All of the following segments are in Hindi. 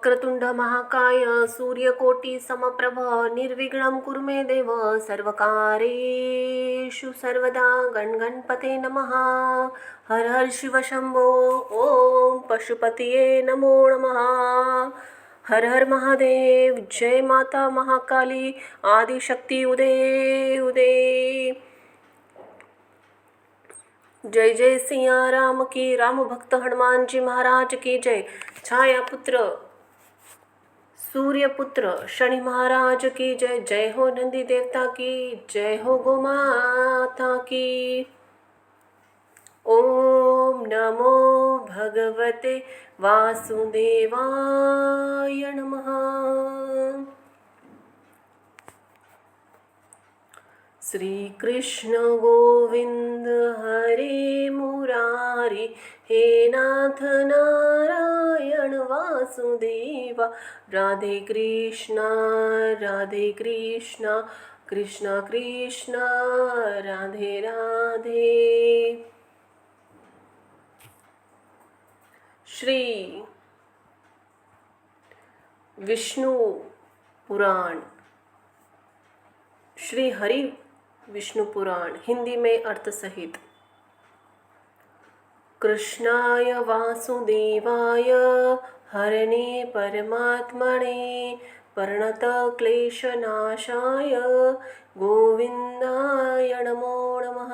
वक्रतुंड महाकाय सूर्यकोटि समप्रभ निर्विघ्नं कुरु मे देव सर्वकारेषु सर्वदा गणगणपते नमः। हर हर शिव शंभो। ओम पशुपतिये नमो नमः। हर हर महादेव। जय माता महाकाली आदिशक्ति उदय उदय। जय जय सिया राम की। राम भक्त हनुमान जी महाराज की जय। छाया पुत्र सूर्य पुत्र शनि महाराज की जय। जय हो नंदी देवता की। जय हो गो माता की। ओम नमो भगवते वासुदेवाय नमः। श्री कृष्ण गोविंद हरे मुरारी हे नाथ नारायण वासुदेवा। राधे कृष्णा कृष्ण कृष्ण राधे राधे। श्री विष्णु पुराण, श्री हरि विष्णु पुराण हिंदी में अर्थ सहित। कृष्णाय वासुदेवाय हरणे परमात्मने प्रणत क्लेशनाशाय गोविंदाय नमो नमः।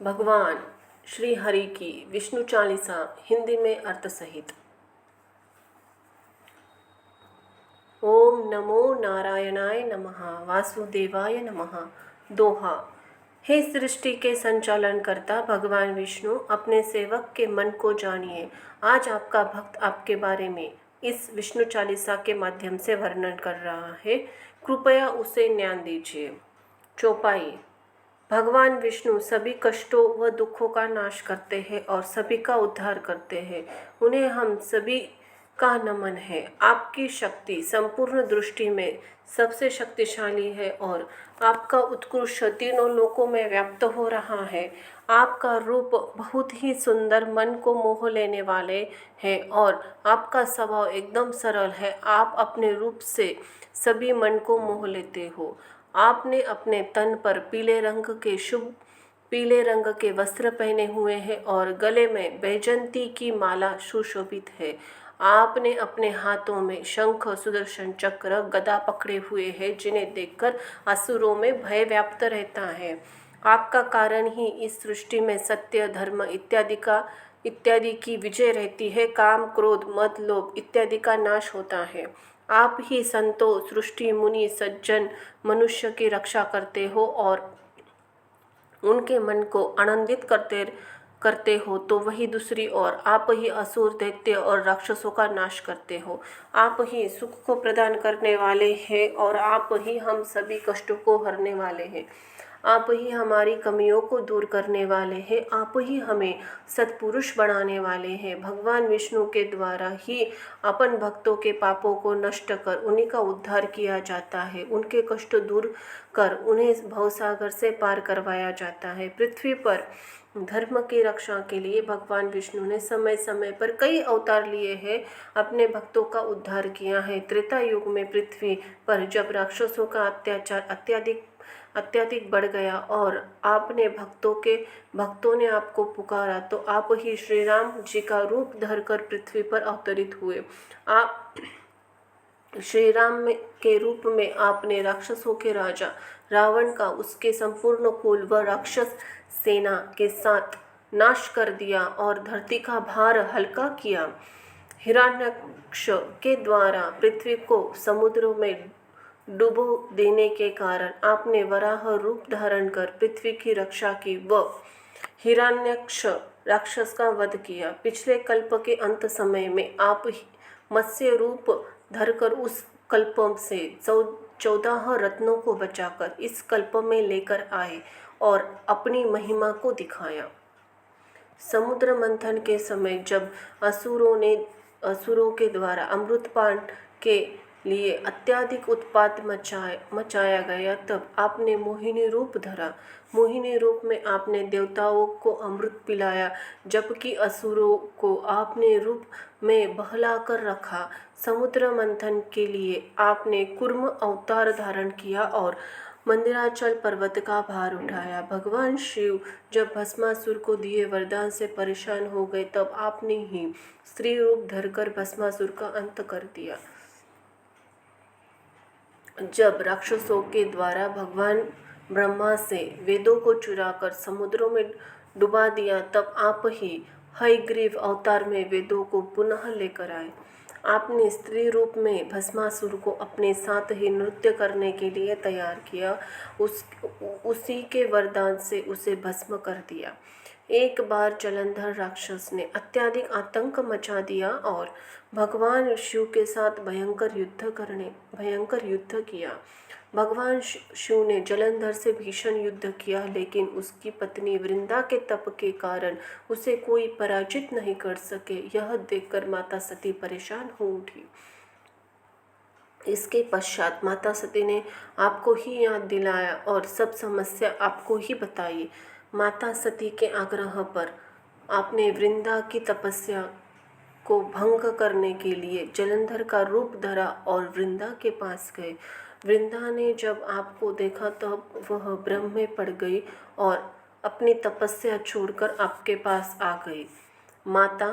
भगवान श्री हरि की विष्णु चालीसा हिंदी में अर्थ सहित। ओम नमो नारायणाय नमः वासुदेवाय नमः। दोहा। हे सृष्टि के संचालन करता भगवान विष्णु, अपने सेवक के मन को जानिए। आज आपका भक्त आपके बारे में इस विष्णु चालीसा के माध्यम से वर्णन कर रहा है, कृपया उसे ध्यान दीजिए। चौपाई। भगवान विष्णु सभी कष्टों व दुखों का नाश करते हैं और सभी का उद्धार करते हैं। उन्हें हम सभी का नमन है। आपकी शक्ति संपूर्ण दृष्टि में सबसे शक्तिशाली है और आपका उत्कृष्ट तीनों लोकों में व्याप्त हो रहा है। आपका रूप बहुत ही सुंदर, मन को मोह लेने वाले है और आपका स्वभाव एकदम सरल है। आप अपने रूप से सभी मन को मोह लेते हो। आपने अपने तन पर पीले रंग के वस्त्र पहने हुए हैं और गले में बैजंती की माला सुशोभित है। आपने अपने हाथों में शंख, सुदर्शन चक्र, गदा पकड़े हुए हैं, जिन्हें देखकर असुरों में भय व्याप्त रहता है। आपका कारण ही इस सृष्टि में सत्य, धर्म इत्यादि की विजय रहती है। काम, क्रोध, मद, लोभ इत्यादि का नाश होता है। आप ही संतों, सृष्टि, मुनि, सज्जन मनुष्य की रक्षा करते हो और उनके मन को आनंदित करते हो, तो वही दूसरी ओर आप ही असुर, दैत्य और राक्षसों का नाश करते हो। आप ही सुख को प्रदान करने वाले हैं और आप ही हम सभी कष्टों को हरने वाले हैं। आप ही हमारी कमियों को दूर करने वाले हैं। आप ही हमें सत्पुरुष बनाने वाले हैं। भगवान विष्णु के द्वारा ही अपन भक्तों के पापों को नष्ट कर उन्हीं का उद्धार किया जाता है। उनके कष्ट दूर कर उन्हें भवसागर से पार करवाया जाता है। पृथ्वी पर धर्म की रक्षा के लिए भगवान विष्णु ने समय समय पर कई अवतार लिए हैं, अपने भक्तों का उद्धार किया है। त्रेता युग में पृथ्वी पर जब राक्षसों का अत्याचार अत्यधिक बढ़ गया और आपने भक्तों ने आपको पुकारा, तो आप ही श्री राम जी का रूप धरकर पृथ्वी पर अवतरित हुए। आप श्री राम के रूप में आपने राक्षसों के राजा रावण का, उसके संपूर्ण कुल व राक्षस सेना के साथ नाश कर दिया और धरती का भार हल्का किया। हिरण्यक्ष के द्वारा पृथ्वी को समुद्र में डुबो देने के कारण आपने वराह रूप धारण कर पृथ्वी की रक्षा की व हिरण्यक्ष राक्षस का वध किया। पिछले कल्प के अंत समय में आप मत्स्य रूप धरकर उस कल्प से 14 रत्नों को बचाकर इस कल्प में लेकर आए और अपनी महिमा को दिखाया। समुद्र मंथन के समय जब असुरों के द्वारा अमृतपान के लिए अत्यधिक उत्पात मचाया गया, तब आपने मोहिनी रूप धरा। मोहिनी रूप में आपने देवताओं को अमृत पिलाया, जबकि असुरों को आपने रूप में बहलाकर रखा। समुद्र मंथन के लिए आपने कूर्म अवतार धारण किया और मंदिराचल पर्वत का भार उठाया। भगवान शिव जब भस्मासुर को दिए वरदान से परेशान हो गए, तब आपने ही स्त्री रूप धरकर भस्मासुर का अंत कर दिया। जब राक्षसों के द्वारा भगवान ब्रह्मा से वेदों को चुराकर समुद्रों में डुबा दिया, तब आप ही हयग्रीव अवतार में वेदों को पुनः लेकर आए। आपने स्त्री रूप में भस्मासुर को अपने साथ ही नृत्य करने के लिए तैयार किया। उसी के वरदान से उसे भस्म कर दिया। एक बार जलंधर राक्षस ने अत्यधिक आतंक मचा दिया और भगवान शिव के साथ भयंकर युद्ध किया। भगवान शिव ने जलंधर से भीषण युद्ध किया, लेकिन उसकी पत्नी वृंदा के तप के कारण उसे कोई पराजित नहीं कर सके। यह देखकर माता सती परेशान हो उठी। इसके पश्चात माता सती ने आपको ही याद दिलाया और सब समस्या आपको ही बताई। माता सती के आग्रह पर आपने वृंदा की तपस्या को भंग करने के लिए जलंधर का रूप धरा और वृंदा के पास गए। वृंदा ने जब आपको देखा तब वह भ्रम में पड़ गई और अपनी तपस्या छोड़कर आपके पास आ गई। माता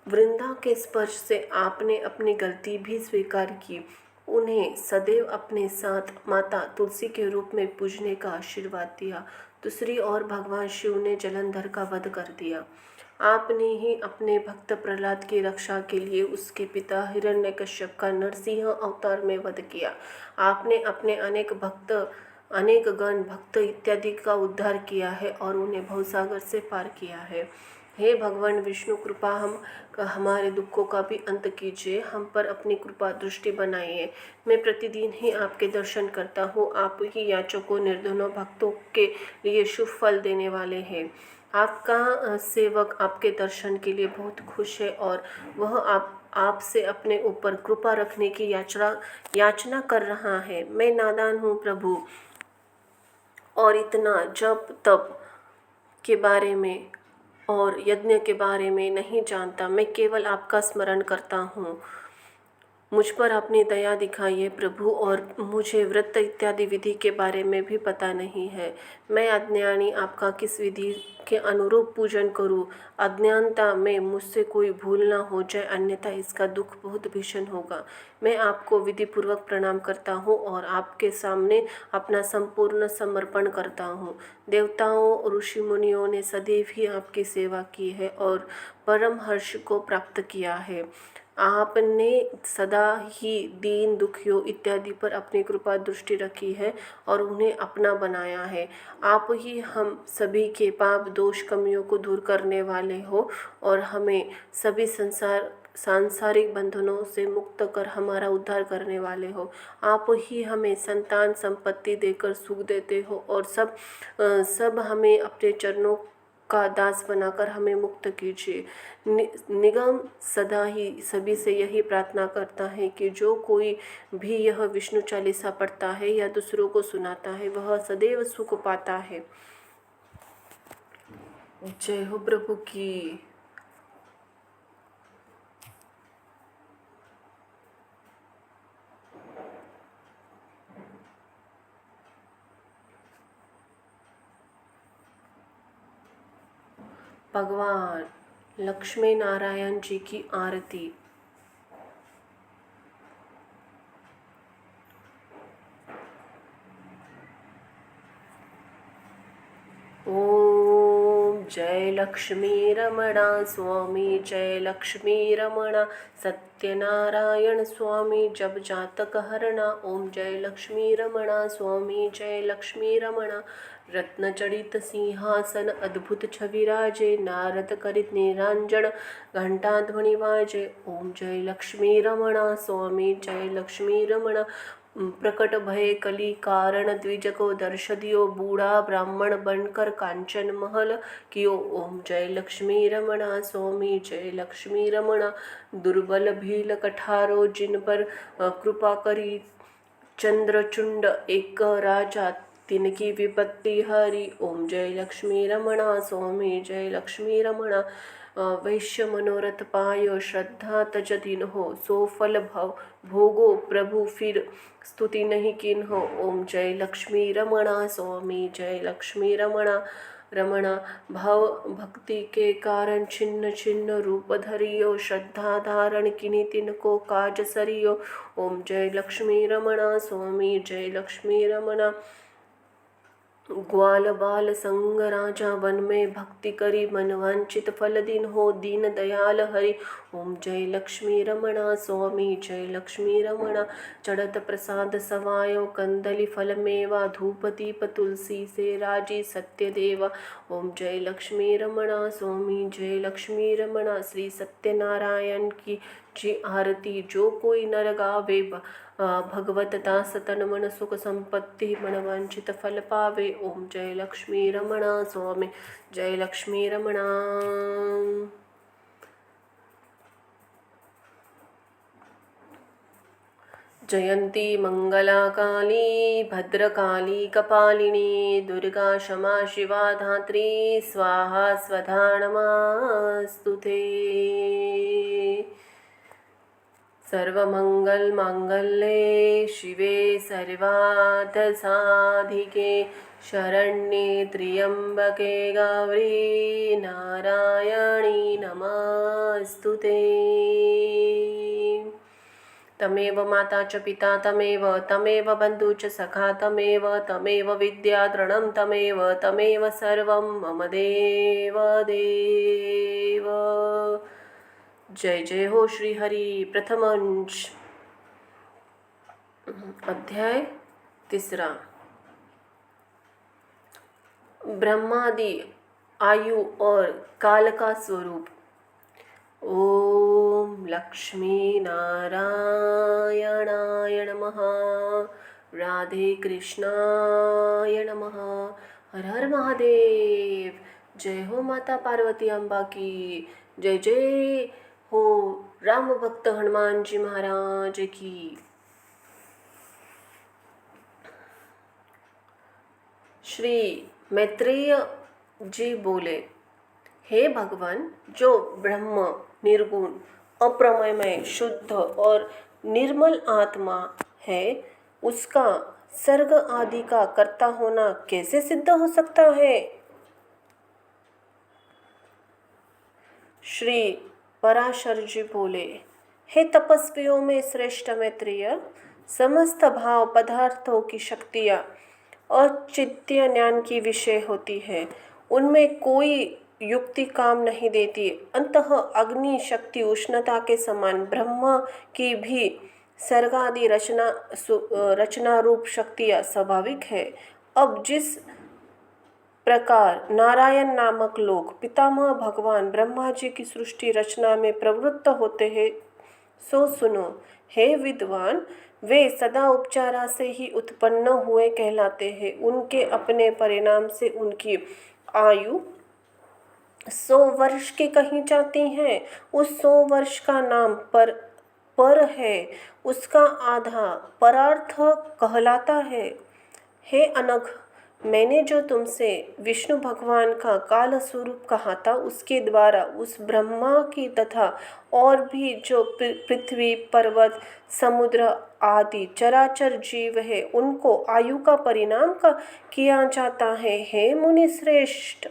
वृंदा के स्पर्श से आपने अपनी गलती भी स्वीकार की। उन्हें सदैव अपने साथ माता तुलसी के रूप में पूजने का आशीर्वाद दिया। दूसरी ओर भगवान शिव ने जलंधर का वध कर दिया। आपने ही अपने भक्त प्रहलाद की रक्षा के लिए उसके पिता हिरण्यकश्यप का नरसिंह अवतार में वध किया। आपने अपने अनेक गण भक्त इत्यादि का उद्धार किया है और उन्हें भवसागर से पार किया है। हे भगवान विष्णु, कृपा हमारे दुखों का भी अंत कीजिए। हम पर अपनी कृपा दृष्टि बनाइए। मैं प्रतिदिन ही आपके दर्शन करता हूँ। आप ही याचकों निर्धनों भक्तों के लिए शुभ फल देने वाले हैं। आपका सेवक आपके दर्शन के लिए बहुत खुश है और वह आपसे अपने ऊपर कृपा रखने की याचना कर रहा है। मैं नादान हूँ प्रभु, और इतना जप तप के बारे में और यज्ञ के बारे में नहीं जानता। मैं केवल आपका स्मरण करता हूँ। मुझ पर अपनी दया दिखाइए प्रभु, और मुझे व्रत इत्यादि विधि के बारे में भी पता नहीं है। मैं अज्ञानी आपका किस विधि के अनुरूप पूजन करूं? अज्ञानता में मुझसे कोई भूल ना हो जाए, अन्यथा इसका दुख बहुत भीषण होगा। मैं आपको विधि पूर्वक प्रणाम करता हूं और आपके सामने अपना संपूर्ण समर्पण करता हूं। देवताओं और ऋषि मुनियों ने सदैव ही आपकी सेवा की है और परम हर्ष को प्राप्त किया है। आपने सदा ही दीन दुखियों इत्यादि पर अपनी कृपा दृष्टि रखी है और उन्हें अपना बनाया है। आप ही हम सभी के पाप दोष कमियों को दूर करने वाले हो और हमें सभी सांसारिक बंधनों से मुक्त कर हमारा उद्धार करने वाले हो। आप ही हमें संतान संपत्ति देकर सुख देते हो और सब हमें अपने चरणों का दास बनाकर हमें मुक्त कीजिए। निगम सदा ही सभी से यही प्रार्थना करता है कि जो कोई भी यह विष्णु चालीसा पढ़ता है या दूसरों को सुनाता है, वह सदैव सुख पाता है। जय हो प्रभु की। भगवान लक्ष्मी नारायण जी की आरती। ओम जय लक्ष्मी रमणा स्वामी, जय लक्ष्मी रमणा सत्यनारायण स्वामी, जब जातक हरणा। ओम जय लक्ष्मी रमणा स्वामी, जय लक्ष्मी रमणा। रत्न जड़ित सिंहासन अद्भुत छवि राजे, नारद करित निरांजन घंटा ध्वनि बाजे। ओम जय लक्ष्मी रमणा स्वामी, जय लक्ष्मी रमणा। प्रकट भय कली कारण द्विज को दर्श दियो, बूढ़ा ब्राह्मण बनकर कांचन महल कियो। ओम जय लक्ष्मी रमणा स्वामी जय लक्ष्मी रमणा। दुर्बल भील कठारो जिन पर कृपा करी, चंद्रचूड एक राजा तिनकी विपत्ति हरी। ओम जय लक्ष्मी रमणा स्वामी जय लक्ष्मी रमणा। वैश्य मनोरथ पायो श्रद्धा तज दिन हो, सो फल भव भोगो प्रभु फिर स्तुति नहीं किन हो। ओम जय लक्ष्मी रमणा स्वामी जय लक्ष्मी रमणा। रमणा भाव भक्ति के कारण छिन्न छिन्न रूप धरियो, श्रद्धा धारण किनी तिनको काज सरियो। ओम जय लक्ष्मी रमणा स्वामी जय लक्ष्मी रमणा। ग्वाल बाल संग राजा वन में भक्ति करी, मन वांछित फल दिन हो दीन दयाल हरि। ओम जय लक्ष्मी रमणा स्वामी जय लक्ष्मी रमणा। चढ़त प्रसाद सवायो कंदली फल मेवा, धूप दीप तुलसी से राजी सत्य देवा। ओम जय लक्ष्मी रमणा स्वामी जय लक्ष्मी रमणा। श्री सत्यनारायण की जी आरती जो कोई नर गावे, भगवत दास तन मन सुख संपत्ति मन वांछित फल पावे। ओम जय लक्ष्मी रमणा स्वामी जय लक्ष्मी रमणा। जयंती मंगला काली भद्रकाली कपालिनी, दुर्गा क्षमा शिवा धात्री स्वाहा स्वधा नमस्तुते। सर्वमंगल मांगल्ये शिवे सर्वार्थ साधिके, शरण्ये त्र्यंबके गौरी नारायणी नमस्तुते। तमेव माता च पिता तमेव बन्धु च सखा तमेव विद्या तृणं तमेव सर्वं मम देव देव। जय जय हो श्री हरि। प्रथम अंश अध्याय 3। ब्रह्मादि आयु और काल का स्वरूप। ओम लक्ष्मी नारायणाय नमः। राधे कृष्णाय नमः। हर हर महादेव। जय हो माता पार्वती अम्बा की। जय जय हो राम भक्त हनुमान जी महाराज की। श्री मैत्रेय जी बोले, हे भगवान, जो ब्रह्म निर्गुण अप्रमेय शुद्ध और निर्मल आत्मा है, उसका सर्ग आदि का कर्ता होना कैसे सिद्ध हो सकता है। श्री पराशर जी बोले, हे तपस्वियों में श्रेष्ठ मैत्रेय, समस्त भाव पदार्थों की शक्तियाँ औचित्य ज्ञान की विषय होती है, उनमें कोई युक्ति काम नहीं देती। अंतः अग्नि शक्ति उष्णता के समान ब्रह्म की भी सर्गादि रचना रूप शक्तियाँ स्वाभाविक है। अब जिस प्रकार नारायण नामक लोग पितामह भगवान ब्रह्मा जी की सृष्टि रचना में प्रवृत्त होते हैं, सो सुनो हे विद्वान, वे सदा उपचारा से ही उत्पन्न हुए कहलाते हैं। उनके अपने परिणाम से उनकी आयु 100 वर्ष की कही जाती है। उस 100 वर्ष का नाम पर है, उसका आधा परार्थ कहलाता है। हे अनघ, मैंने जो तुमसे विष्णु भगवान का काल स्वरूप कहा था, उसके द्वारा उस ब्रह्मा की तथा और भी जो पृथ्वी पर्वत समुद्र आदि चराचर जीव है, उनको आयु का परिणाम का किया जाता है। हे मुनि श्रेष्ठ,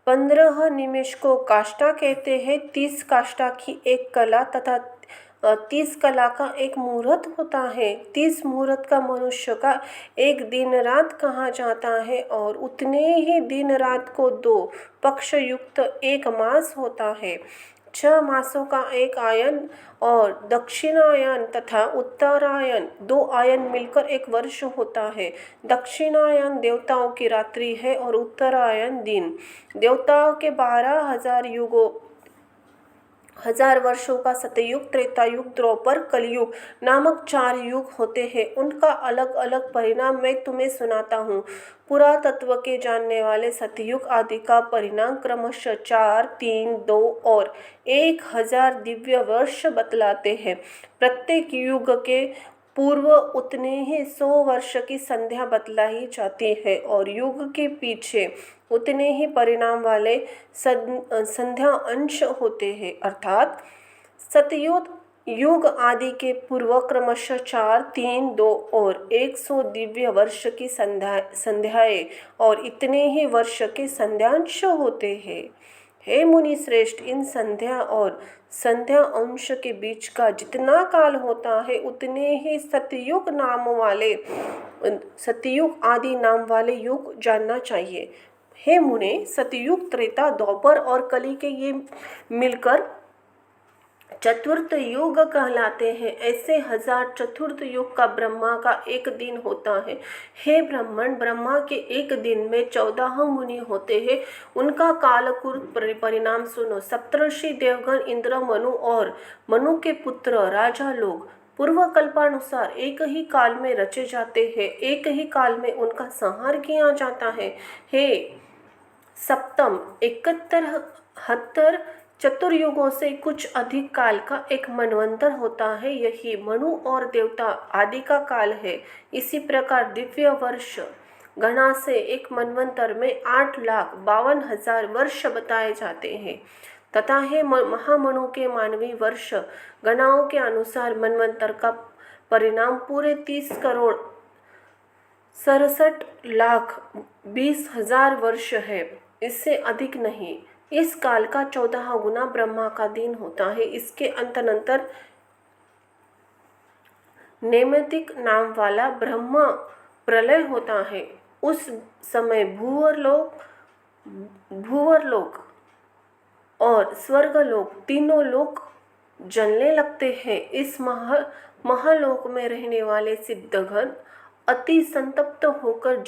15 निमेष को काष्ठा कहते हैं। 30 काष्ठा की एक कला तथा 30 कला का एक मुहूर्त होता है। 30 मुहूर्त का मनुष्य का एक दिन रात कहा जाता है और उतने ही दिन रात को 2 पक्ष युक्त एक मास होता है। 6 मासों का एक आयन और दक्षिणायन तथा उत्तरायण 2 आयन मिलकर एक वर्ष होता है। दक्षिणायन देवताओं की रात्रि है और उत्तरायण दिन। देवताओं के 12,000 युगों 1000 वर्षों का सतयुग, त्रेता युग, द्वापर, कलयुग नामक 4 युग होते हैं। उनका अलग अलग परिणाम मैं तुम्हें सुनाता हूँ। पुरातत्व के जानने वाले सतयुग आदि का परिणाम क्रमशः 4, 3, 2 और 1000 दिव्य वर्ष बतलाते हैं। प्रत्येक युग के पूर्व उतने ही 100 वर्ष की संध्या बतलाई जाती है और युग के पीछे उतने ही परिणाम वाले संध्या अंश होते हैं। अर्थात सतयुग युग आदि के पूर्व क्रमशः 4, 3, 2 और 100 दिव्य वर्ष की संध्याएं और इतने ही वर्ष के संध्यांश होते हैं। हे मुनि श्रेष्ठ, इन संध्या और संध्या अंश के बीच का जितना काल होता है उतने ही सतयुग आदि नाम वाले युग जानना चाहिए। हे मुने, सतयुग, त्रेता, द्वापर और कली के ये मिलकर चतुर्थ युग कहलाते हैं। ऐसे 1000 चतुर्थ युग का ब्रह्मा का एक दिन होता है। हे ब्राह्मण, ब्रह्मा के एक दिन में 14 मुनि होते हैं। उनका कालकृत परिणाम सुनो। सप्तर्षि, देवगण, इंद्र, मनु और मनु के पुत्र राजा लोग पूर्व कल्पानुसार एक ही काल में रचे जाते हैं। एक ही काल में उनका संहार किया जाता है। हे सप्तम, 71 चतुर्युगों से कुछ अधिक काल का एक मनवंतर होता है। यही मनु और देवता आदि का काल है। इसी प्रकार दिव्य वर्ष गणा से एक मनवंतर में 8,52,000 वर्ष बताए जाते हैं तथा हे महामनु के मानवीय वर्ष गणाओं के अनुसार मनवंतर का परिणाम पूरे 30,67,20,000 वर्ष है, इससे अधिक नहीं। इस काल का 14 गुना ब्रह्मा का दिन होता है। इसके अंतनंतर नैमित्तिक नाम वाला ब्रह्म प्रलय होता है। उस समय भूवर्लोक और स्वर्गलोक तीनों लोक जलने लगते हैं। इस महालोक में रहने वाले सिद्धगण अति संतप्त होकर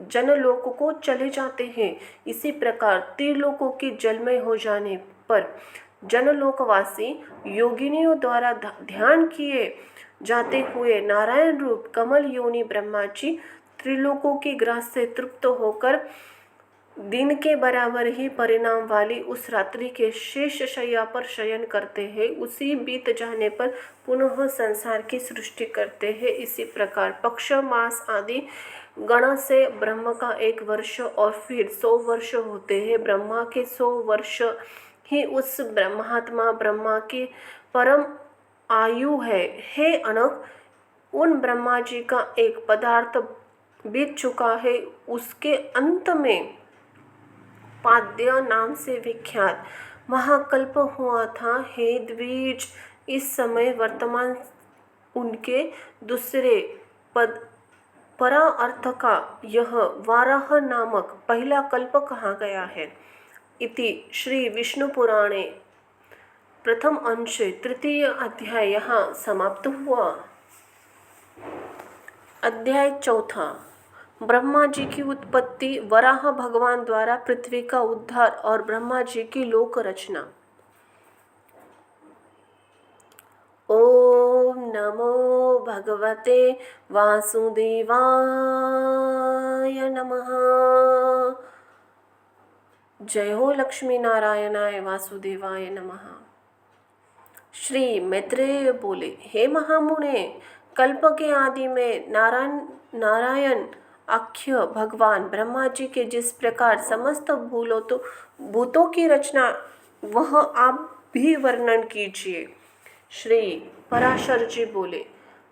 जनलोक को चले जाते हैं। इसी प्रकार त्रिलोकों की जलमय हो जाने पर जनलोकवासी योगिनियों द्वारा ध्यान किए जाते हुए नारायण रूप कमल योनि ब्रह्मा जी त्रिलोकों की ग्रास से तृप्त होकर दिन के बराबर ही परिणाम वाली उस रात्रि के शेष शैया पर शयन करते हैं। उसी बीत जाने पर पुनः संसार की सृष्टि करते हैं। इसी प्रकार पक्ष, मास आदि गण से ब्रह्म का 1 वर्ष और फिर 100 वर्ष होते हैं। ब्रह्मा के 100 वर्ष ही उस महात्मा ब्रह्मा की परम आयु है। हे अनक, उन ब्रह्मा जी का एक पदार्थ बीत चुका है। उसके अंत में पाद्य नाम से विख्यात महाकल्प हुआ था। हे द्विज, इस समय वर्तमान उनके दूसरे पद परा अर्थ का यह वाराह नामक पहला कल्प कहा गया है। इति श्री विष्णु पुराणे प्रथम अंशे 3 अध्याय यहाँ समाप्त हुआ। अध्याय 4, ब्रह्मा जी की उत्पत्ति, वराह भगवान द्वारा पृथ्वी का उद्धार और ब्रह्मा जी की लोक रचना। ओम नमो भगवते वासुदेवाय नमः। जय हो लक्ष्मी नारायणाय वासुदेवाय नमः। श्री मैत्रेय बोले, हे महामुने, कल्प के आदि में नारायण आख्य भगवान ब्रह्मा जी के जिस प्रकार समस्त भूतों की रचना, वह आप भी वर्णन कीजिए। श्री पराशर जी बोले,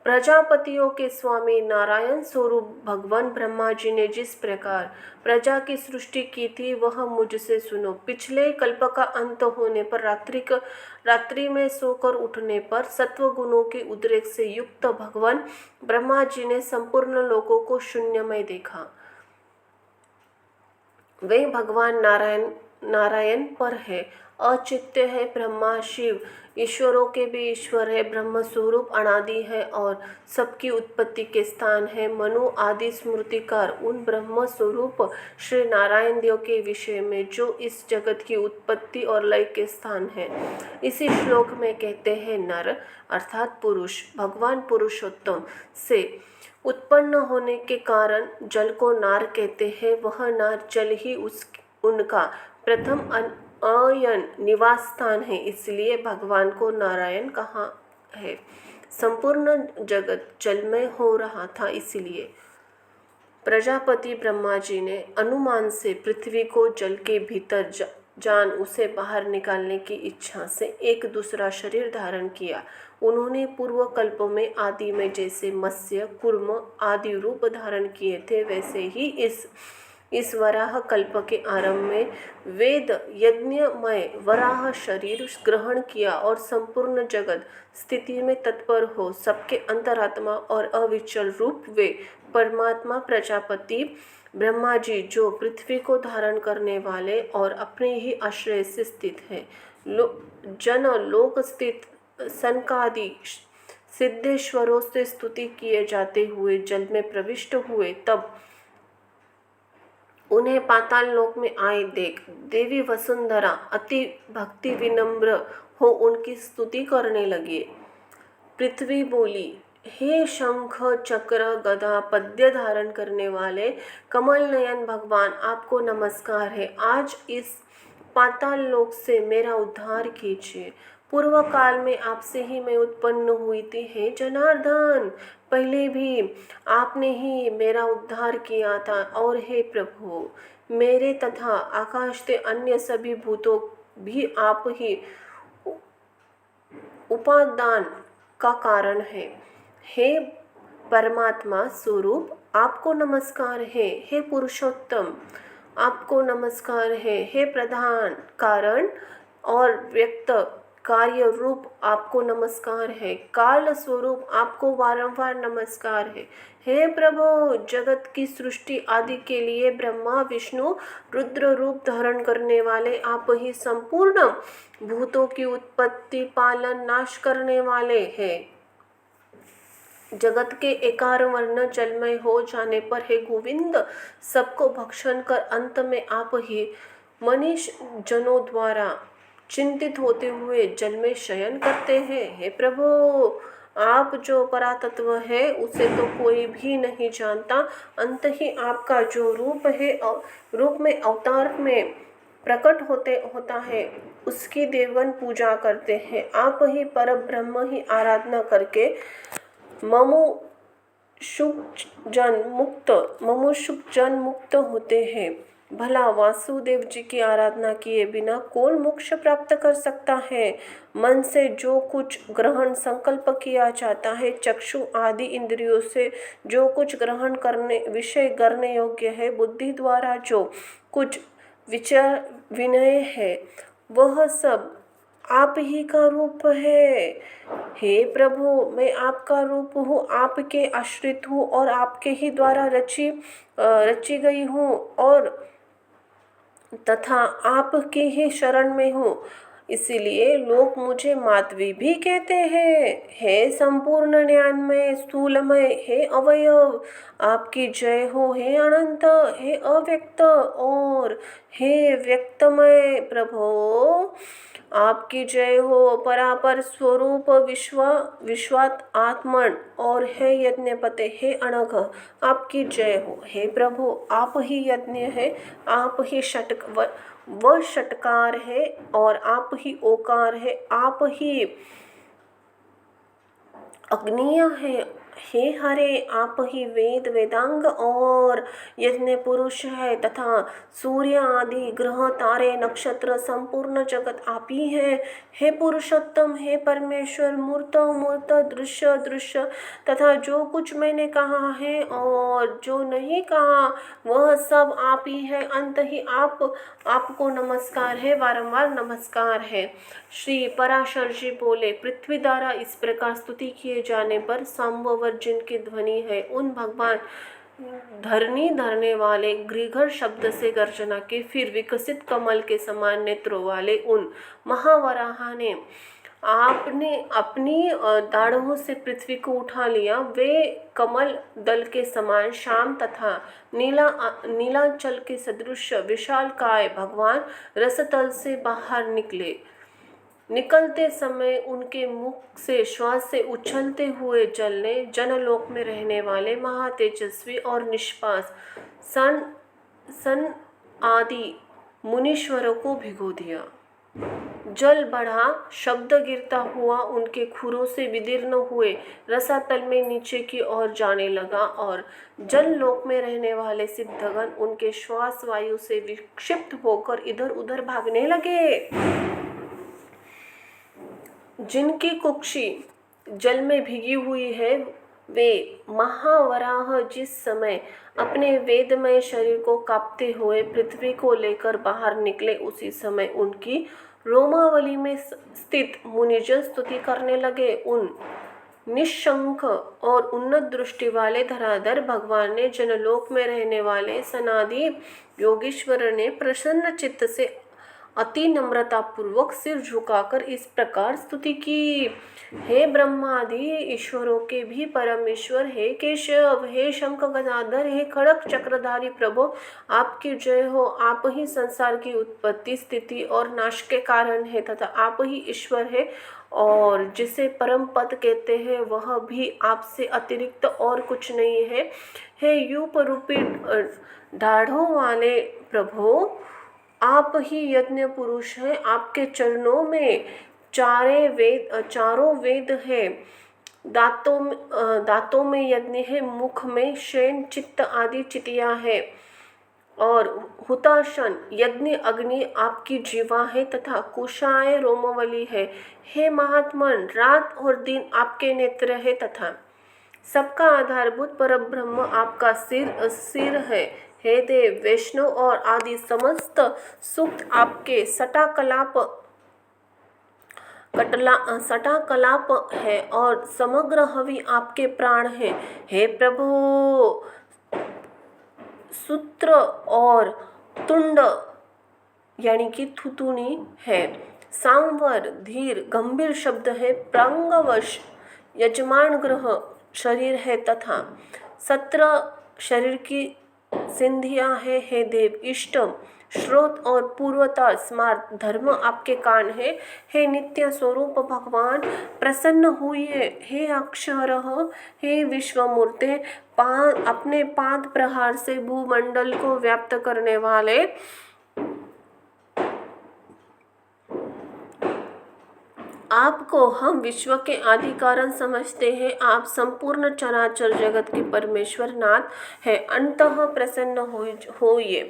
प्रजापतियों के स्वामी नारायण स्वरूप भगवान ब्रह्मा जी ने जिस प्रकार प्रजा की सृष्टि की थी वह मुझसे सुनो। पिछले कल्प का अंत होने पर रात्रि में सोकर उठने पर सत्व गुणों के उद्रेक से युक्त भगवान ब्रह्मा जी ने संपूर्ण लोकों को शून्यमय देखा। वे भगवान नारायण नारायण पर है। अचित्य है ब्रह्मा शिव, ईश्वरों के भी ईश्वर है। ब्रह्म स्वरूप अनादि है और सबकी उत्पत्ति के स्थान है। मनु आदि स्मृतिकार उन ब्रह्म स्वरूप श्री नारायण देव के विषय में जो इस जगत की उत्पत्ति और लय के स्थान है। इसी श्लोक में कहते हैं नर अर्थात पुरुष भगवान पुरुषोत्तम से उत्पन्न होने के कारण जल को नार कहते हैं। वह नार जल ही उनका प्रथम अयन निवास स्थान है, इसलिए भगवान को नारायण कहा है। संपूर्ण जगत जलमय हो रहा था, इसलिए प्रजापति ब्रह्मा जी ने अनुमान से पृथ्वी को जल के भीतर जान उसे बाहर निकालने की इच्छा से एक दूसरा शरीर धारण किया। उन्होंने पूर्व कल्पों में आदि में जैसे मत्स्य कूर्म आदि रूप धारण किए थे, वैसे ही इस वराह कल्प के आरंभ में वेद यज्ञमय वराह शरीर ग्रहण किया और संपूर्ण जगत स्थिति में तत्पर हो सबके अंतरात्मा और अविचल रूप वे परमात्मा प्रजापति ब्रह्मा जी जो पृथ्वी को धारण करने वाले और अपने ही आश्रय से स्थित है। जन लोक स्थित सनकादि सिद्धेश्वरों से स्तुति किए जाते हुए जल में प्रविष्ट हुए। तब उन्हें पाताल लोक में आए देख देवी वसुंधरा अति भक्ति विनम्र हो उनकी स्तुति करने लगे। पृथ्वी बोली, हे शंख चक्र गदा पद्य धारण करने वाले कमल नयन भगवान, आपको नमस्कार है। आज इस पाताल लोक से मेरा उद्धार कीजिए। पूर्व काल में आपसे ही मैं उत्पन्न हुई थी। हे जनार्दन, पहले भी आपने ही मेरा उद्धार किया था। और हे प्रभु, मेरे तथा आकाश के अन्य सभी भूतों भी आप ही उपादान का कारण है। हे परमात्मा स्वरूप, आपको नमस्कार है। हे पुरुषोत्तम, आपको नमस्कार है। हे प्रधान कारण और व्यक्त कार्य रूप, आपको नमस्कार है। काल स्वरूप, आपको वारंवार नमस्कार है। हे प्रभु, जगत की सृष्टि आदि के लिए ब्रह्मा विष्णु रुद्र रूप धारण करने वाले आप ही संपूर्ण भूतों की उत्पत्ति पालन नाश करने वाले हैं। जगत के एकार वर्ण जलमय हो जाने पर हे गोविंद, सबको भक्षण कर अंत में आप ही मनीष जनों द्वारा चिंतित होते हुए जल में शयन करते हैं। हे प्रभु, आप जो परातत्व है उसे तो कोई भी नहीं जानता। अंत ही आपका जो रूप है रूप में अवतार में प्रकट होता है उसकी देवगण पूजा करते हैं। आप ही पर ब्रह्म ही आराधना करके मुमुक्षु जन मुक्त होते हैं। भला वासुदेव जी की आराधना किए बिना कौन मोक्ष प्राप्त कर सकता है। मन से जो कुछ ग्रहण संकल्प किया जाता है, चक्षु आदि इंद्रियों से जो कुछ ग्रहण करने विषय करने योग्य है, बुद्धि द्वारा जो कुछ विचार विनय है, वह सब आप ही का रूप है। हे प्रभु, मैं आपका रूप हूँ, आपके आश्रित हूँ और आपके ही द्वारा रची गई हूँ और तथा आपके ही शरण में हूँ। इसीलिए लोग मुझे माधवी भी कहते हैं। हे संपूर्ण ज्ञानमय स्थूलमय, हे अवयव, आपकी जय हो। हे अनंत, हे अव्यक्त और हे व्यक्तमय प्रभो, आपकी जय हो। परापर स्वरूप विश्वात आत्मन और हे यज्ञपते, हे अनघ, आपकी जय हो। हे प्रभु, आप ही यज्ञ है, आप ही षटकार है और आप ही ओकार है, आप ही अग्निय है। हे हरे, आप ही वेद वेदांग और यज्ञ पुरुष है तथा सूर्य आदि ग्रह तारे नक्षत्र संपूर्ण जगत आप ही है। हे पुरुषोत्तम, हे परमेश्वर, मूर्त मूर्त दृश्य दृश्य तथा जो कुछ मैंने कहा है और जो नहीं कहा वह सब आप ही है। अंत ही आपको नमस्कार है, वारंवार नमस्कार है। श्री पराशर जी बोले, पृथ्वी द्वारा इस प्रकार स्तुति किए जाने पर सांबवर्जन की ध्वनि है। उन भगवान धरनी धरने वाले ग्रीघर शब्द से गर्जना के फिर विकसित कमल के समान नेत्रों वाले उन महावराह ने आपने अपनी दाढ़ों से पृथ्वी को उठा लिया। वे कमल दल के समान श्याम तथा नीलांचल के सदृश विशालकाय भगवान रसतल से बाहर निकलते समय उनके मुख से श्वास से उछलते हुए जल ने जनलोक में रहने वाले महातेजस्वी और निष्पास सन आदि मुनीश्वरों को भिगो दिया। जल बढ़ा, शब्द गिरता हुआ उनके खुरों से विदीर्ण हुए रसातल में नीचे की ओर जाने लगा और जल लोक में रहने वाले सिद्धगण उनके श्वास वायु से विक्षिप्त होकर इधर उधर भागने लगे। जिनकी कुक्षी जल में भीगी हुई है, वे महावराह जिस समय अपने वेदमय शरीर को कांपते हुए पृथ्वी को लेकर बाहर निकले, उसी समय उनकी रोमावली में स्थित मुनिजन स्तुति करने लगे। उन निशंक और उन्नत दृष्टि वाले धराधर भगवान ने जनलोक में रहने वाले सनादि योगीश्वर ने प्रसन्न चित्त से अति नम्रता पूर्वक सिर झुकाकर इस प्रकार स्तुति की। हे ब्रह्मादि ईश्वरों के भी परमेश्वर, हे केशव, हे शंख गदाधर, हे खड़ग चक्रधारी प्रभु, आपकी जय हो। आप ही संसार की उत्पत्ति, स्थिति और नाश के कारण है तथा आप ही ईश्वर है और जिसे परम पद कहते हैं वह भी आपसे अतिरिक्त और कुछ नहीं है। हे यूप रूपी दाढ़ों वाले प्रभु, आप ही यज्ञ पुरुष हैं। आपके चरणों में चारों वेद है, दांतों में यज्ञ है, मुख में शेन चित्त आदि चितियां है और हुताशन यज्ञ अग्नि आपकी जीवा है तथा कुशाय रोमवली है। हे महात्मन, रात और दिन आपके नेत्र है तथा सबका आधारभूत परब्रह्म आपका सिर है। हे देव, वैष्णव और आदि समस्त सूक्त आपके सटाकलाप है और समग्र हवि आपके प्राण है। हे प्रभु, सूत्र और तुंड यानी कि थुतुनी है, सांवर धीर गंभीर शब्द है, प्रांगवश यजमान ग्रह शरीर है तथा सत्र शरीर की सिंधिया है। हे देव, इष्टम श्रोत और पूर्वता स्मार्त धर्म आपके कान है। हे नित्य स्वरूप भगवान, प्रसन्न हुए। हे अक्षर, हे विश्वमूर्ते, अपने पाद प्रहार से भूमंडल को व्याप्त करने वाले आपको हम विश्व के आदि कारण समझते हैं। आप संपूर्ण चराचर जगत के परमेश्वर नाथ है। अंततः प्रसन्न होइए।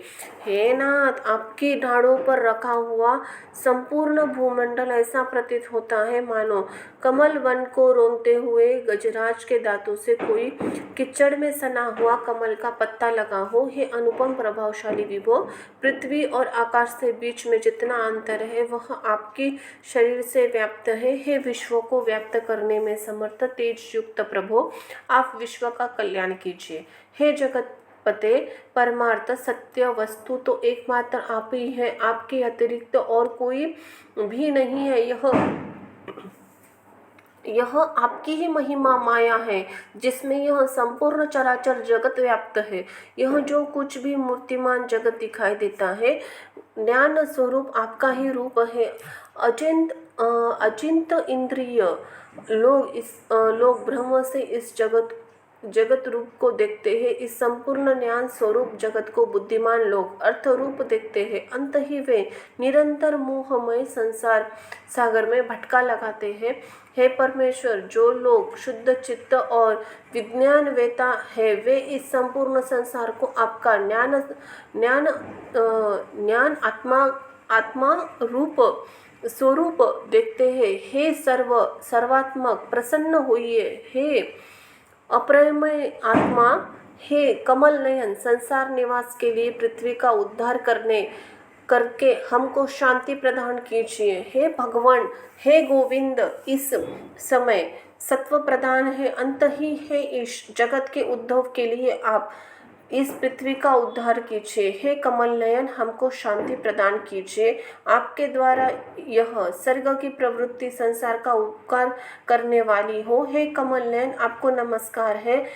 हे नाथ, आपकी डाढ़ों पर रखा हुआ संपूर्ण भूमंडल ऐसा प्रतीत होता है मानो कमल वन को रोनते हुए गजराज के दांतों से कोई कीचड़ में सना हुआ कमल का पत्ता लगा हो। हे अनुपम प्रभावशाली विभो, पृथ्वी और आकाश से बीच में जितना अंतर है वह आपकी शरीर से व्याप्त है। हे विश्व को व्याप्त करने में समर्थ तेज युक्त प्रभो, आप विश्व का कल्याण कीजिए। हे जगत पते, परमार्थ सत्य वस्तु तो एकमात्र आप ही है, आपके अतिरिक्त और कोई भी नहीं है। यह आपकी ही महिमा माया है जिसमें यह संपूर्ण चराचर जगत व्याप्त है। यह जो कुछ भी मूर्तिमान जगत दिखाई देता है, ज्ञान स्वरूप आपका ही रूप है। अचिंत इंद्रिय लोग ब्रह्म से इस जगत रूप को देखते हैं। इस संपूर्ण ज्ञान स्वरूप जगत को बुद्धिमान लोग अर्थ रूप देखते हैं। अंत ही वे निरंतर मोहमय संसार सागर में भटका लगाते हैं। हे परमेश्वर, जो लोग शुद्ध चित्त और विज्ञान वेता है, वे इस संपूर्ण संसार को आपका ज्ञान आत्मा रूप स्वरूप देखते हैं। हे सर्वात्मक, प्रसन्न होइए। हे अप्रमेय आत्मा, हे कमल नयन, संसार निवास के लिए पृथ्वी का उद्धार करके हमको शांति प्रदान कीजिए। हे भगवान, हे गोविंद, इस समय सत्व प्रदान है, अंत ही है। इस जगत के उद्भव के लिए आप इस पृथ्वी का उद्धार कीजिए। हे कमल नयन, हमको शांति प्रदान कीजिए। आपके द्वारा यह स्वर्ग की प्रवृत्ति संसार का उपकार करने वाली हो। हे कमल नयन, आपको नमस्कार है।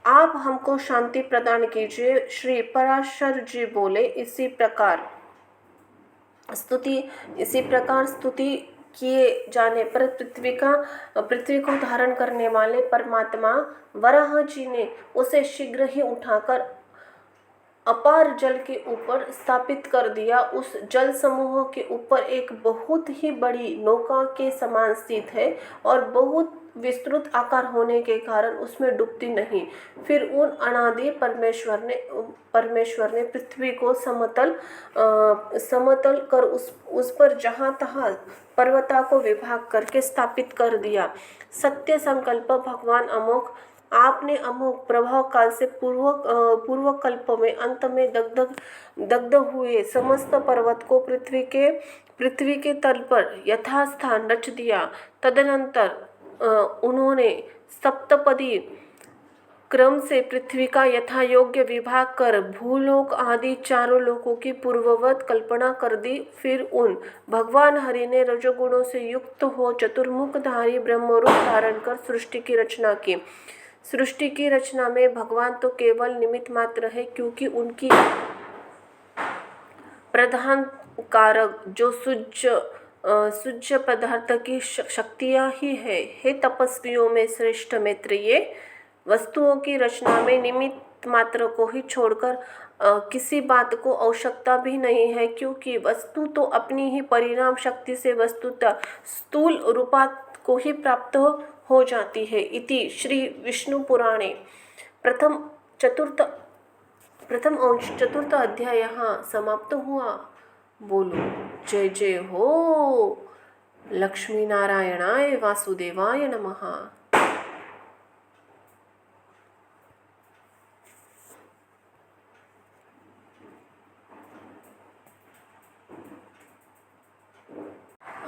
आप हमको शांति प्रदान कीजिए। श्री पराशर जी बोले, इसी प्रकार स्तुति किए जाने पर पृथ्वी को धारण करने वाले परमात्मा वराह जी ने उसे शीघ्र ही उठाकर अपार जल के ऊपर स्थापित कर दिया। उस जल समूह के ऊपर एक बहुत ही बड़ी नौका के समान स्थित है और बहुत विस्तृत आकार होने के कारण उसमें डूबती नहीं। फिर उन अनादि परमेश्वर ने पृथ्वी को समतल कर उस पर जहाँ तहाँ पर्वता को विभाग करके स्थापित कर दिया। सत्य संकल्प भगवान अमोघ, आपने अमोघ प्रभाव काल से पूर्व कल्प में अंत में दग्ध हुए समस्त पर्वत को पृथ्वी के तल पर यथास्थान रच दिया। तदनंतर उन्होंने सप्तपदी क्रम से पृथ्वी का यथा योग्य विभाग कर भूलोक आदि चारों लोकों की पूर्ववत कल्पना कर दी। फिर उन भगवान हरि ने रजोगुणों से युक्त हो चतुर्मुखधारी ब्रह्मरूप धारण कर सृष्टि की रचना की। सृष्टि की रचना में भगवान तो केवल निमित्त मात्र है, क्योंकि उनकी प्रधान कारक जो सूज्य पदार्थ की शक्तियाँ ही है। हे तपस्वियों में श्रेष्ठ मैत्रेय, वस्तुओं की रचना में निमित्त मात्र को ही छोड़कर किसी बात को आवश्यकता भी नहीं है, क्योंकि वस्तु तो अपनी ही परिणाम शक्ति से वस्तुतः स्थूल रूपात को ही प्राप्त हो जाती है। इति श्री विष्णु पुराणे प्रथम अंश चतुर्थ अध्याय यहाँ समाप्त हुआ। बोलो जय जय हो लक्ष्मी नारायणाय वासुदेवाय नमः।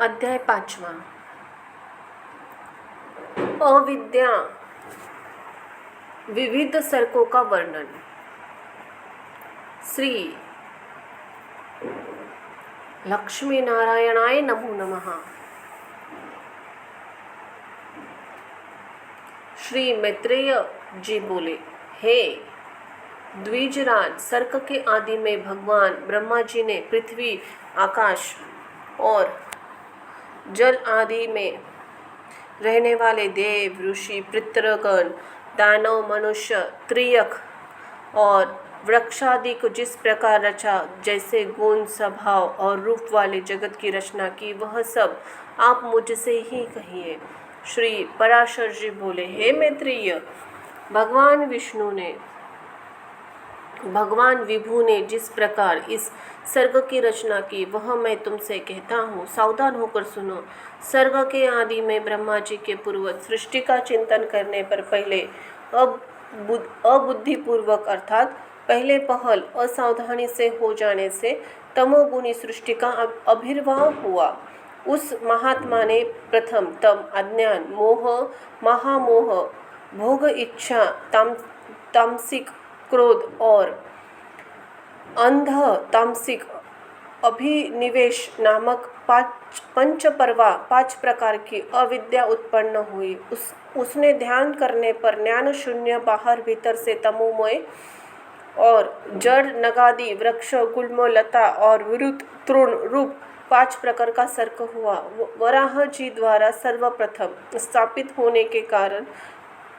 अध्याय 5वां। अविद्या विविध सर्गों का वर्णन। श्री लक्ष्मी नारायणाय नमो नमः। श्री मैत्रेय जी बोले, हे द्विजराज, सर्क के आदि में भगवान ब्रह्मा जी ने पृथ्वी, आकाश और जल आदि में रहने वाले देव, ऋषि, पितृगण, दानव, मनुष्य, त्रियक और वृक्षादि को जिस प्रकार रचा, जैसे गुण, स्वभाव और रूप वाले जगत की रचना की, वह सब आप मुझसे ही कहिए। श्री पराशर जी बोले, हे मैत्रेय, भगवान विभु ने जिस प्रकार इस सर्ग की रचना की, वह मैं तुमसे कहता हूँ। सावधान होकर सुनो। सर्ग के आदि में ब्रह्मा जी के पूर्वज सृष्टि का चिंतन करने पर पहले अबुद्धिपूर्वक अर्थात पहले पहल असावधानी से हो जाने से तमोगुणी सृष्टि का आविर्भाव हुआ। उस महात्मा ने प्रथम तम, अज्ञान, मोह, महामोह, भोग इच्छा, तामसिक क्रोध और अंध तामसिक अभिनिवेश नामक पांच प्रकार की अविद्या उत्पन्न हुई। उसने ध्यान करने पर ज्ञान शून्य बाहर भीतर से तमोमय और जड़, नगादि, वृक्ष, गुल्म, लता और विरुद्ध तृण रूप 5 प्रकार का सर्ग हुआ। वराह जी द्वारा सर्वप्रथम स्थापित होने के कारण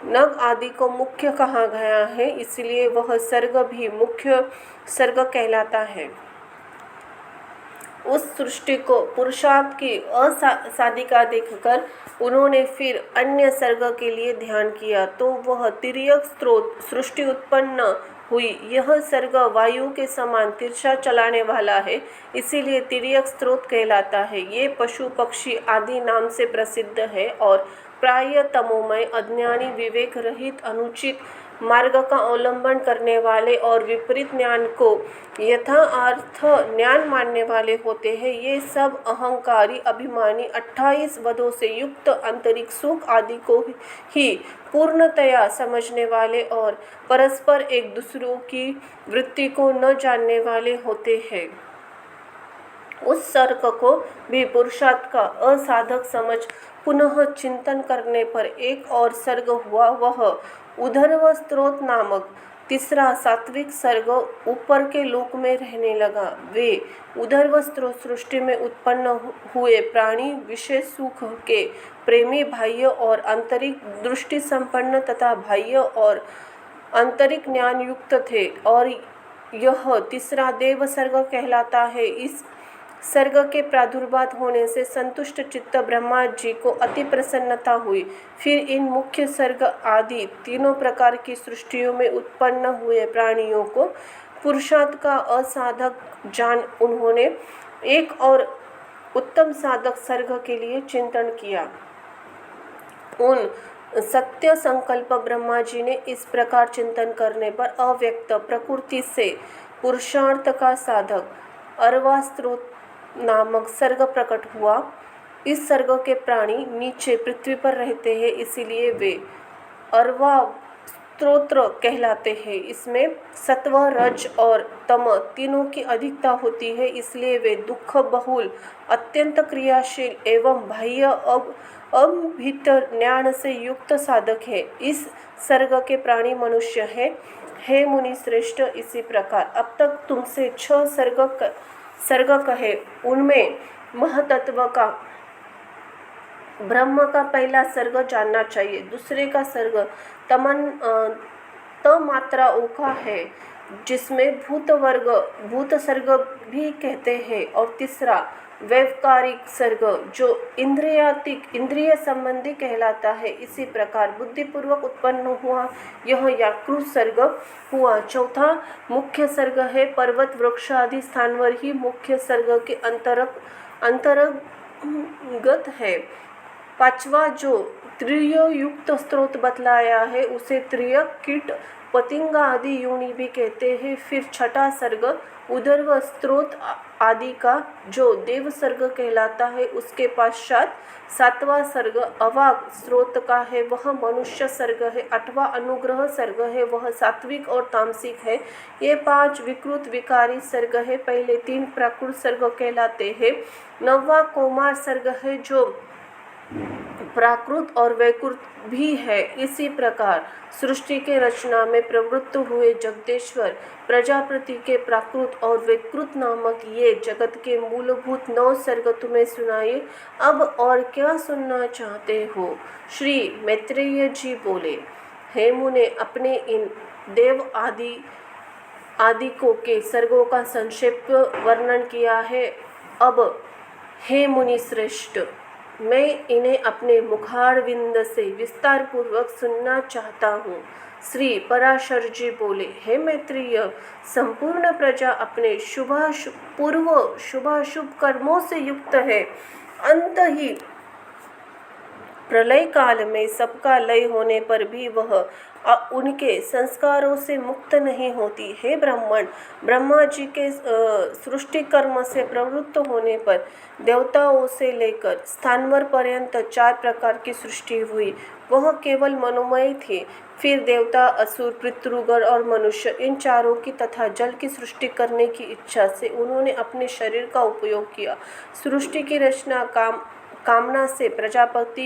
नग आदि को मुख्य कहा गया है, इसलिए वह सर्ग भी मुख्य सर्ग कहलाता है। उस सृष्टि को पुरुषार्थ की असाधिका देखकर उन्होंने फिर अन्य सर्ग के लिए ध्यान किया, तो वह तिर्यक स्रोत सृष्टि उत्पन्न हुई। यह सर्ग वायु के समान तिरछा चलाने वाला है, इसीलिए तिर्यक स्रोत कहलाता है। ये पशु पक्षी आदि नाम से प्रसिद्ध है और प्राय तमोमय, अज्ञानी, विवेक रहित, अनुचित मार्ग का अवलंबन करने वाले और विपरीत ज्ञान को यथार्थ ज्ञान मानने वाले होते हैं। ये सब अहंकारी, अभिमानी, 28 वधों से युक्त आंतरिक सुख आदि को ही पूर्णतया समझने वाले और परस्पर एक दूसरों की वृत्ति को न जानने वाले होते हैं। उस सर्ग को भी पुरुषार्थ का असाधक समझ पुनः चिंतन करने पर एक और सर्ग हुआ, वह उधर्व स्त्रोत नामक तीसरा सात्विक सर्ग ऊपर के लोक में रहने लगा। वे उधर्व स्त्रोत सृष्टि में उत्पन्न हुए प्राणी विशेष सुख के प्रेमी, बाह्य और आंतरिक दृष्टि संपन्न तथा बाह्य और आंतरिक ज्ञान युक्त थे, और यह तीसरा देव सर्ग कहलाता है। इस सर्ग के प्रादुर्भाव होने से संतुष्ट चित्त ब्रह्मा जी को अति प्रसन्नता हुई। फिर इन मुख्य सर्ग आदि तीनों प्रकार की सृष्टियों में उत्पन्न हुए प्राणियों को पुरुषार्थ का असाधक जान उन्होंने एक और उत्तम साधक सर्ग के लिए चिंतन किया। उन सत्य संकल्प ब्रह्मा जी ने इस प्रकार चिंतन करने पर अव्यक्त प्रकृति से पुरुषार्थ का साधक अर्वा स्त्रोत नामक सर्ग प्रकट हुआ। इस सर्ग के प्राणी नीचे पृथ्वी पर रहते हैं, इसीलिए वे अर्वा स्तोत्र कहलाते हैं। इसमें सत्व, रज और तम तीनों की अधिकता होती है, इसलिए वे दुख बहुल, अत्यंत क्रियाशील एवं बाह्य अभीतर ज्ञान से युक्त साधक है। इस सर्ग के प्राणी मनुष्य है। हे मुनि श्रेष्ठ, इसी प्रकार अब तक तुमसे 6 सर्ग कहे। उनमें महतत्व का ब्रह्म का पहला सर्ग जानना चाहिए। दूसरे का सर्ग तमात्राओं का है, जिसमें भूत सर्ग भी कहते हैं, और तीसरा वैवकारिक सर्ग जो इंद्रिय संबंधी कहलाता है। इसी प्रकार बुद्धिपूर्वक उत्पन्न हुआ यह याकृत सर्ग हुआ। चौथा मुख्य सर्ग है। पर्वत, वृक्ष आदि स्थानवर ही मुख्य सर्ग के अंतर्गत है। पांचवा जो त्रिय युक्त स्त्रोत बतलाया है उसे त्रिय, कीट, पतिंगा आदि योनि भी कहते हैं। फिर छठा सर्ग उधर्व स्त्रोत आदि का जो देव सर्ग कहलाता है। उसके पश्चात 7वां सर्ग अवाक स्त्रोत का है, वह मनुष्य सर्ग है। 8वां अनुग्रह सर्ग है, वह सात्विक और तामसिक है। ये 5 विकृत विकारी सर्ग है। पहले 3 प्राकृत सर्ग कहलाते हैं। 9वां कौमार सर्ग है, जो प्राकृत और वैकृत भी है। इसी प्रकार सृष्टि के रचना में प्रवृत्त हुए जगदेश्वर प्रजापति के प्राकृत और वैकृत नामक ये जगत के मूलभूत 9 सर्ग तुम्हें सुनाए। अब और क्या सुनना चाहते हो? श्री मैत्रेय जी बोले, हे मुने, अपने इन देव आदिकों के सर्गों का संक्षेप वर्णन किया है। अब हे मुनि श्रेष्ठ, मैं इन्हें अपने मुखारविंद से विस्तार पूर्वक सुनना चाहता हूँ। श्री पराशर जी बोले, हे मैत्रेय, संपूर्ण प्रजा अपने पूर्व शुभाशुभ कर्मों से युक्त है। अंत ही प्रलय काल में सबका लय होने पर भी वह उनके संस्कारों से मुक्त नहीं होती। हे ब्राह्मण, ब्रह्मा जी के सृष्टि कर्म से प्रवृत्त होने पर देवताओं से लेकर स्थानवर पर्यंत 4 प्रकार की सृष्टि हुई। वह केवल मनोमय थी। फिर देवता, असुर, पितृगण और मनुष्य, इन चारों की तथा जल की सृष्टि करने की इच्छा से उन्होंने अपने शरीर का उपयोग किया। सृष्टि की रचना कामना से प्रजापति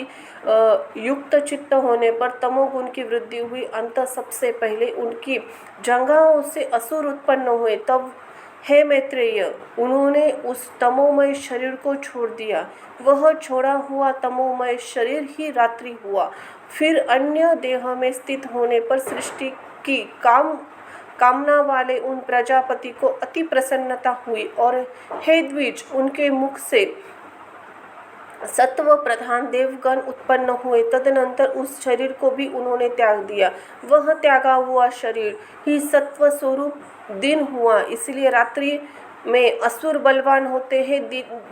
युक्त चित्त होने पर तमोगुण की वृद्धि हुई। अंत सबसे पहले उनकी जंघाओं से असुर उत्पन्न हुए। तब हे मैत्रेय, उन्होंने उस तमोमय शरीर को छोड़ दिया। वह छोड़ा हुआ तमोमय शरीर ही रात्रि हुआ। फिर अन्य देह में स्थित होने पर सृष्टि की कामना वाले उन प्रजापति को अति प्रसन्नता हुई, और हे द्विज, उनके मुख से सत्व प्रधान देवगण उत्पन्न हुए। तदनंतर उस शरीर को भी उन्होंने त्याग दिया। वह त्यागा हुआ शरीर ही सत्व स्वरूप दिन हुआ। इसलिए रात्रि में असुर बलवान होते हैं,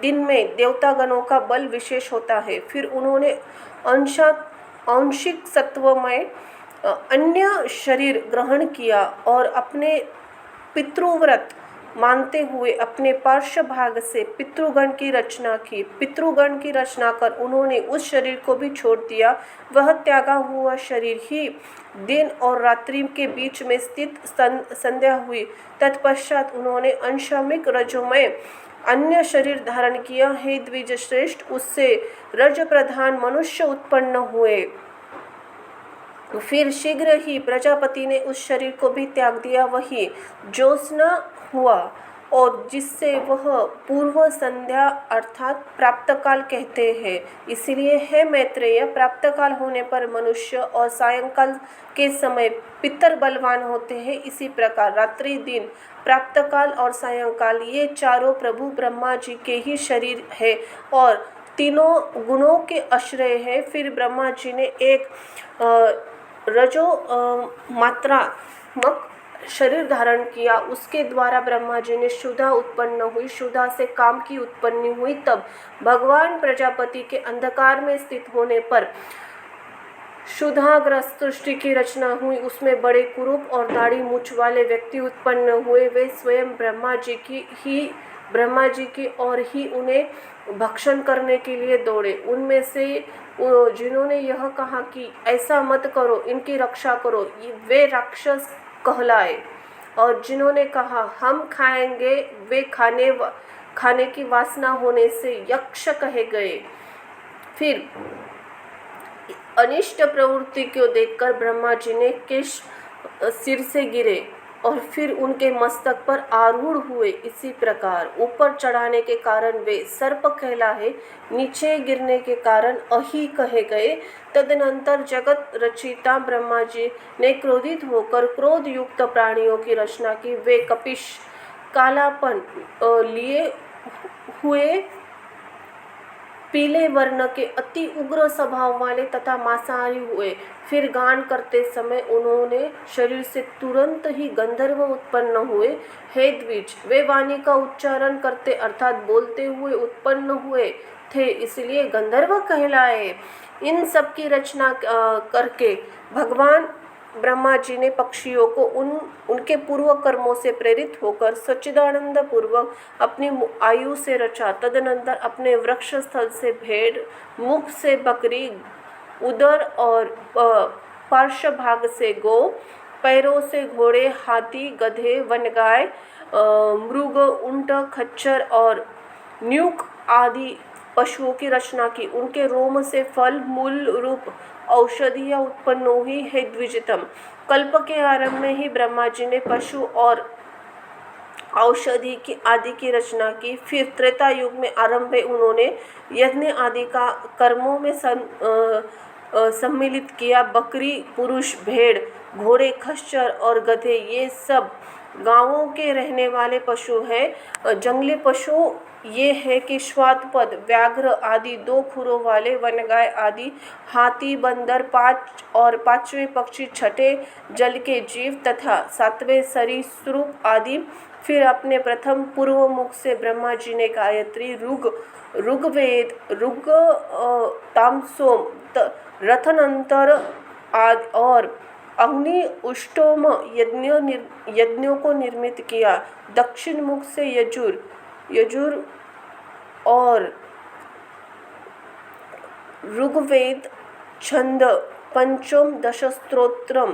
दिन में देवतागणों का बल विशेष होता है। फिर उन्होंने आंशिक सत्वमय अन्य शरीर ग्रहण किया और अपने पितृव्रत मानते हुए अपने पार्श्व भाग से पितृगण की रचना की। पितृगण की रचना कर उन्होंने उस शरीर को भी छोड़ दिया। वह त्यागा हुआ शरीर ही दिन और रात्रि के बीच में स्थित संध्या हुई। तत्पश्चात उन्होंने अंशमिक रजोमय अन्य शरीर धारण किया। हे द्विज श्रेष्ठ, उससे रज प्रधान मनुष्य उत्पन्न हुए। फिर शीघ्र ही प्रजापति ने उस शरीर को भी त्याग दिया। वही ज्योत्स्ना हुआ और जिससे वह पूर्व संध्या अर्थात प्राप्त काल कहते हैं। इसलिए है मैत्रेय, प्राप्त काल होने पर मनुष्य और सायंकाल के समय पितर बलवान होते हैं। इसी प्रकार रात्रि दिन प्राप्त काल और सायंकाल ये चारों प्रभु ब्रह्मा जी के ही शरीर है और तीनों गुणों के आश्रय है। फिर ब्रह्मा जी ने एक रजो मात्रात्मक शरीर धारण किया। उसके द्वारा ब्रह्मा जी ने शुदा उत्पन्न हुई। शुदा से काम की उत्पत्ति हुई। तब भगवान प्रजापति के अंधकार में स्थित होने पर शुद्धाग्रस्त सृष्टि की रचना हुई। उसमें बड़े कुरूप और दाढ़ी मूछ वाले व्यक्ति उत्पन्न हुए। वे स्वयं ब्रह्मा जी की और ही उन्हें भक्षण करने के लिए दौड़े। उनमें से जिन्होंने यह कहा कि ऐसा मत करो, इनकी रक्षा करो, वे राक्षस कहलाए। और जिन्होंने कहा हम खाएंगे, वे खाने की वासना होने से यक्ष कहे गए। फिर अनिष्ट प्रवृत्ति को देखकर ब्रह्मा जी ने केश सिर से गिरे और फिर उनके मस्तक पर आरूढ़ हुए। इसी प्रकार ऊपर चढ़ाने के कारण वे सर्प कहलाए, नीचे गिरने के कारण अहि कहे गए। तदनंतर जगत रचिता ब्रह्मा जी ने क्रोधित होकर क्रोध युक्त प्राणियों की रचना की। वे कपिश, कालापन लिए हुए, पीले वर्ण के, अति उग्र स्वभाव वाले तथा मांसाहारी हुए। फिर गान करते समय उन्होंने शरीर से तुरंत ही गंधर्व उत्पन्न हुए। हे द्विज, वे वाणी का उच्चारण करते अर्थात बोलते हुए उत्पन्न हुए थे, इसलिए गंधर्व कहलाए। इन सब की रचना करके भगवान ब्रह्मा जी ने पक्षियों को उनके पूर्व कर्मों से प्रेरित होकर सच्चिदानंद पूर्वक अपनी आयु से रचा। तदनंतर अपने वृक्ष स्थल से भेड़, मुख से बकरी, उदर और पार्श्व भाग से गौ, पैरों से घोड़े, हाथी, गधे, वनगाय, मृग, ऊंट, खच्चर और न्यूक आदि पशुओं की रचना की। उनके रोम से फल, मूल रूप औषधियाँ उत्पन्न हुई। है द्विजतम, कल्प के आरंभ में ही ब्रह्मा जी ने पशु और औषधि की आदि की रचना की। फिर त्रेता युग में आरंभ में उन्होंने यज्ञ आदि का कर्मों में सम्मिलित किया। बकरी, पुरुष, भेड़, घोड़े, खच्चर और गधे ये सब गांवों के रहने वाले पशु हैं। जंगली पशु ये है कि श्वातपद, व्याघ्र आदि 2 खुरों वाले, वनगाय आदि, हाथी, बंदर, 5 और 5वें पक्षी, 6ठे जल के जीव तथा 7वें सरीसृप आदि। फिर अपने प्रथम पूर्व मुख से ब्रह्मा जी ने गायत्री, ऋग्वेद, तामसोम, रथनंतर आदि और अग्नि उष्टोम यज्ञों को निर्मित किया। दक्षिण मुख से यजुर और ऋग्वेद, छंद, पंचम, दश स्तोत्रम,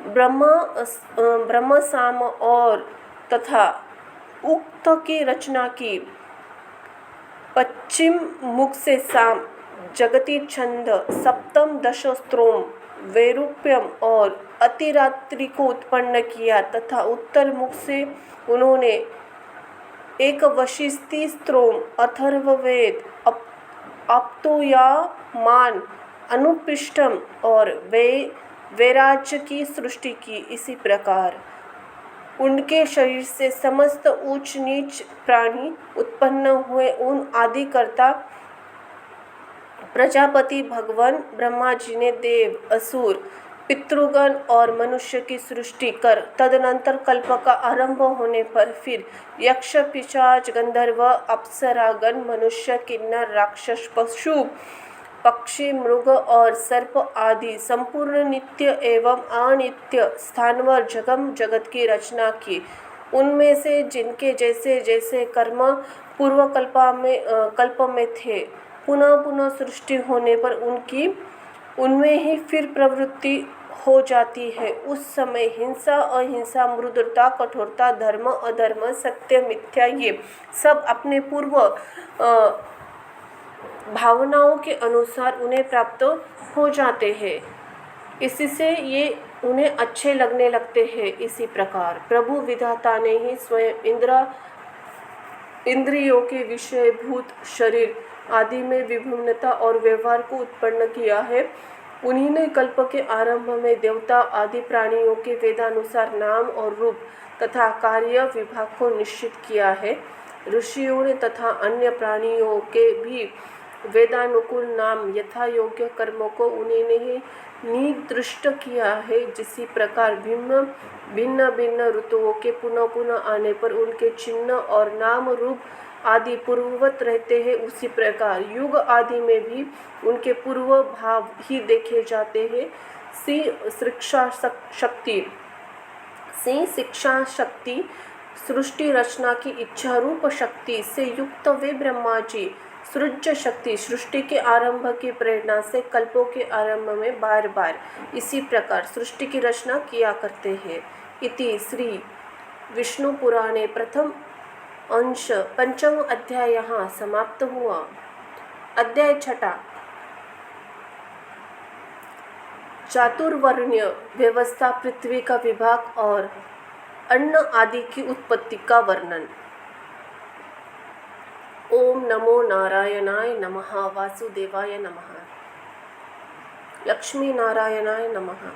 ब्रह्म साम और तथा उक्त की रचना की। पश्चिम मुख से साम, जगती छंद, सप्तम दशस्त्रोम, वैरूप्यम और अतिरात्रि को उत्पन्न किया तथा उत्तर मुख से उन्होंने एक वशिष्ठी स्त्रोम, अथर्ववेद, आप्तोयामान, अनुपृष्ठम और वैराज्य की सृष्टि की। इसी प्रकार उनके शरीर से समस्त ऊंच नीच प्राणी उत्पन्न हुए। उन आदिकर्ता प्रजापति भगवान ब्रह्मा जी ने देव, असुर, पितृगण और मनुष्य की सृष्टि कर तदनंतर कल्प का आरंभ होने पर फिर यक्ष, पिशाच, गंधर्व, अप्सरागण, मनुष्य, किन्नर, राक्षस, पशु पक्षी, मृग और सर्प आदि संपूर्ण नित्य एवं अनित्य स्थानवर जगम जगत की रचना की। उनमें से जिनके जैसे जैसे कर्म पूर्व कल्प में थे, पुनः पुनः सृष्टि होने पर उनमें ही फिर प्रवृत्ति हो जाती है। उस समय हिंसा, अहिंसा, मृदुता, कठोरता, धर्म, अधर्म, सत्य, मिथ्या ये सब अपने पूर्व भावनाओं के अनुसार उन्हें प्राप्त हो जाते हैं। इससे ये उन्हें अच्छे लगने लगते हैं। इसी प्रकार प्रभु विधाता ने ही स्वयं इंद्रियों के विषयभूत शरीर आदि में विभिन्नता और व्यवहार को उत्पन्न किया है। उन्हीं ने कल्प के आरंभ में देवता आदि प्राणियों के वेदानुसार नाम और रूप तथा कार्य विभाग को निश्चित किया है। ऋषियों ने तथा अन्य प्राणियों के भी वेदानुकूल नाम यथा योग्य कर्मों को उन्होंने ही निर्दिष्ट किया है। जिसी प्रकार भिन्न भिन्न ऋतुओं के पुनः पुनः आने पर उनके चिन्ह और नाम रूप आदि पूर्ववत रहते हैं, उसी प्रकार युग आदि में भी उनके पूर्व भाव ही देखे जाते हैं। शिक्षा शक्ति सृष्टि रचना की इच्छा रूप शक्ति से युक्त वे ब्रह्मा जी सृज्य शक्ति सृष्टि के आरंभ की प्रेरणा से कल्पों के आरंभ में बार बार इसी प्रकार सृष्टि की रचना किया करते हैं। इति श्री विष्णु पुराणे प्रथम अंश पंचम अध्याय यहाँ समाप्त हुआ। अध्याय छठा चातुर्वर्ण्य व्यवस्था, पृथ्वी का विभाग और अन्न आदि की उत्पत्ति का वर्णन। ओम नमो नारायणाय नमः, वासुदेवाय नमः, लक्ष्मी नारायणाय नमः।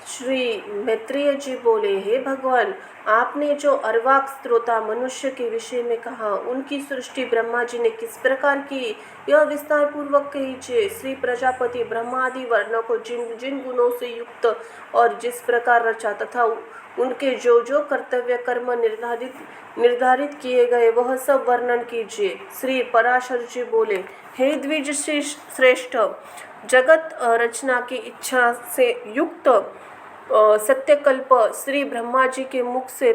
श्री मैत्रेय जी बोले, हे भगवान, आपने जो अर्वाक स्त्रोता मनुष्य के विषय में कहा, उनकी सृष्टि ब्रह्मा जी ने किस प्रकार की, यह विस्तार पूर्वक कीजिए। श्री प्रजापति ब्रह्मादि वर्ण को जिन जिन गुणों से युक्त और जिस प्रकार रचा तथा उनके जो जो कर्तव्य कर्म निर्धारित किए गए वह सब वर्णन कीजिए। श्री पराशर जी बोले, हे द्विज श्रेष्ठ, जगत रचना की इच्छा से युक्त सत्यकल्प श्री ब्रह्मा जी के मुख से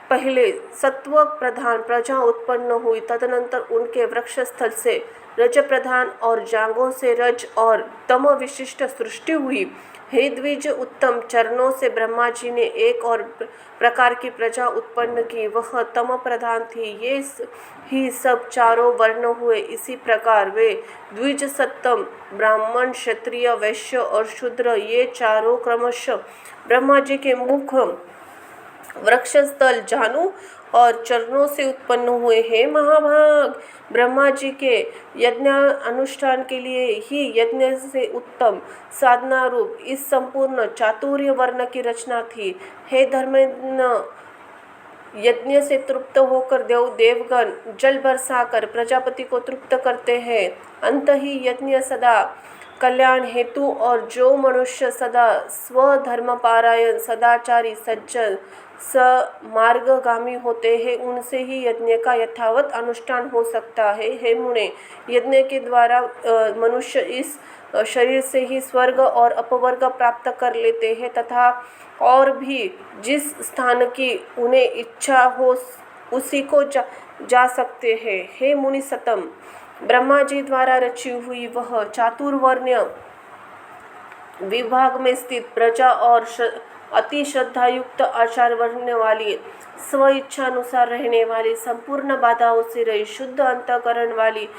पहले सत्व प्रधान प्रजा उत्पन्न हुई। तदनंतर उनके वृक्ष स्थल से रज प्रधान और जांगों से रज और तम विशिष्ट सृष्टि हुई। हे द्विज, उत्तम चरणों से ब्रह्मा जी ने एक और प्रकार की प्रजा उत्पन्न की, वह तम प्रधान थी। ये ही सब चारों वर्ण हुए। इसी प्रकार वे द्विज, सत्तम, ब्राह्मण, क्षत्रिय, वैश्य और शूद्र ये चारों क्रमशः ब्रह्मा जी के मुख, वृक्षस्थल, जानु और चरणों से उत्पन्न हुए। हे महाभाग, ब्रह्मा जी के यज्ञ अनुष्ठान के लिए ही यज्ञ से उत्तम साधना रूप इस संपूर्ण चातुर्य वर्ण की रचना थी। हे धर्मज्ञ, यज्ञ से तृप्त होकर देवगण जल बरसाकर प्रजापति को तृप्त करते हैं। अंत ही यज्ञ सदा कल्याण हेतु और जो मनुष्य सदा स्वधर्म पारायण, सदाचारी, सज्जन, मार्गगामी होते हैं, उनसे ही यज्ञ का यथावत अनुष्ठान हो सकता है। हे मुने, यज्ञ के द्वारा मनुष्य इस शरीर से ही स्वर्ग और अपवर्ग प्राप्त कर लेते हैं तथा और भी जिस स्थान की उन्हें इच्छा हो उसी को जा सकते हैं। हे मुनि सतम, ब्रह्मा जी द्वारा रची हुई वह चातुर्वर्ण्य विभाग में स्थित प्रजा और अति श्रद्धायुक्त आचार वर्णने वाली, स्व इच्छानुसार रहने वाली, संपूर्ण बाधाओं से रही, शुद्ध अंतःकरण वाली,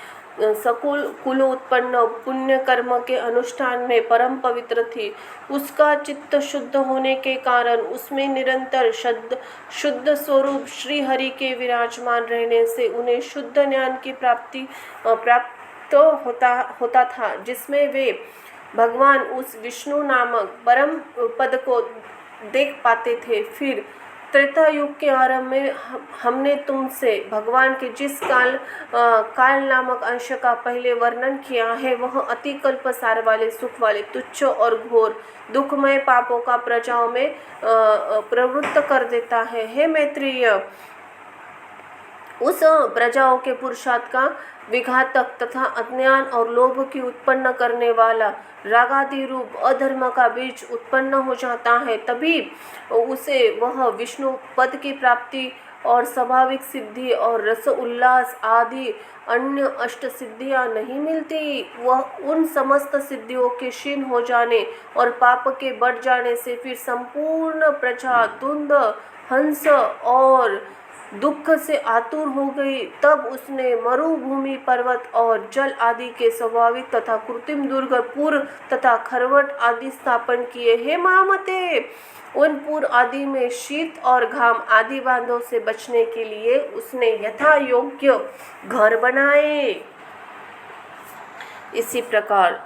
सकुल कुल उत्पन्न, पुण्य कर्म के अनुष्ठान में परम पवित्र थी। उसका चित्त शुद्ध होने के कारण उसमें निरंतर शुद्ध स्वरूप श्री हरि के विराजमान रहने से उन्हें शुद्ध ज्ञान की प्राप्त होता था, जिसमें वे भगवान उस विष्णु नामक परम पद को देख पाते थे। फिर त्रेता युग के आरंभ में हमने तुमसे भगवान के जिस काल नामक अंश का पहले वर्णन किया है, वह अति कल्प सार वाले, सुख वाले, तुच्छ और घोर दुखमय पापों का प्रजाओं में प्रवृत्त कर देता है। हे मैत्रेय, उस प्रजाओं के पुरुषार्थ का विघातक तथा अज्ञान और लोभ की उत्पन्न करने वाला रागादि रूप अधर्म का बीज उत्पन्न हो जाता है, तभी उसे वह विष्णु पद की प्राप्ति और स्वाभाविक सिद्धि और रस उल्लास आदि अन्य अष्ट सिद्धियां नहीं मिलती। वह उन समस्त सिद्धियों के क्षीण हो जाने और पाप के बढ़ जाने से फिर संपूर्ण प्रजा धुंध हंस और दुख से आतुर हो गई। तब उसने मरुभूमि पर्वत और जल आदि के स्वाभाविक तथा कृत्रिम दुर्ग पुर तथा खरवट आदि स्थापन किए। हे महामते, उन पुर आदि में शीत और घाम आदि बांधों से बचने के लिए उसने यथा योग्य घर बनाए। इसी प्रकार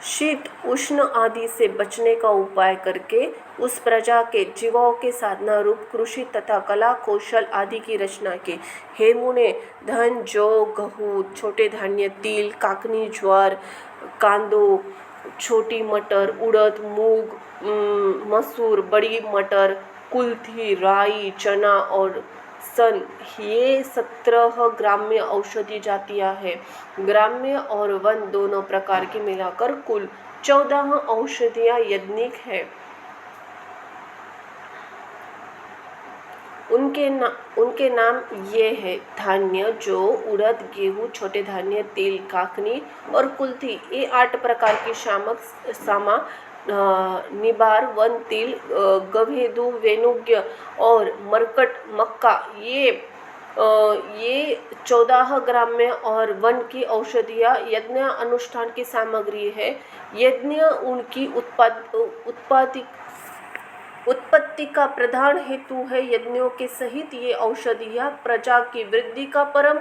शीत उष्ण आदि से बचने का उपाय करके उस प्रजा के जीवों के साधना रूप कृषि तथा कला कौशल आदि की रचना की। हे मुने, धन जौ गहू छोटे धान्य तिल काकनी ज्वार कांदो छोटी मटर उड़द मूग मसूर बड़ी मटर कुल्थी राई चना और सन, ये 17 ग्राम्य औषधि जातियां हैं। ग्राम्य और वन दोनों प्रकार की मिलाकर कुल 14 औषधियां यज्ञिक हैं। उनके नाम ये है धान्य जो उड़द गेहूँ छोटे धान्य तिल काकनी और कुल्थी, ये 8 प्रकार की सामा निबार वन तिल गभेदु वेनुग्य और मरकट मक्का, ये 14 ग्राम्य और वन की औषधियाँ यज्ञ अनुष्ठान की सामग्री है। यज्ञ उनकी उत्पत्ति का प्रधान हेतु है। यज्ञों के सहित ये औषधियाँ प्रजा की वृद्धि का परम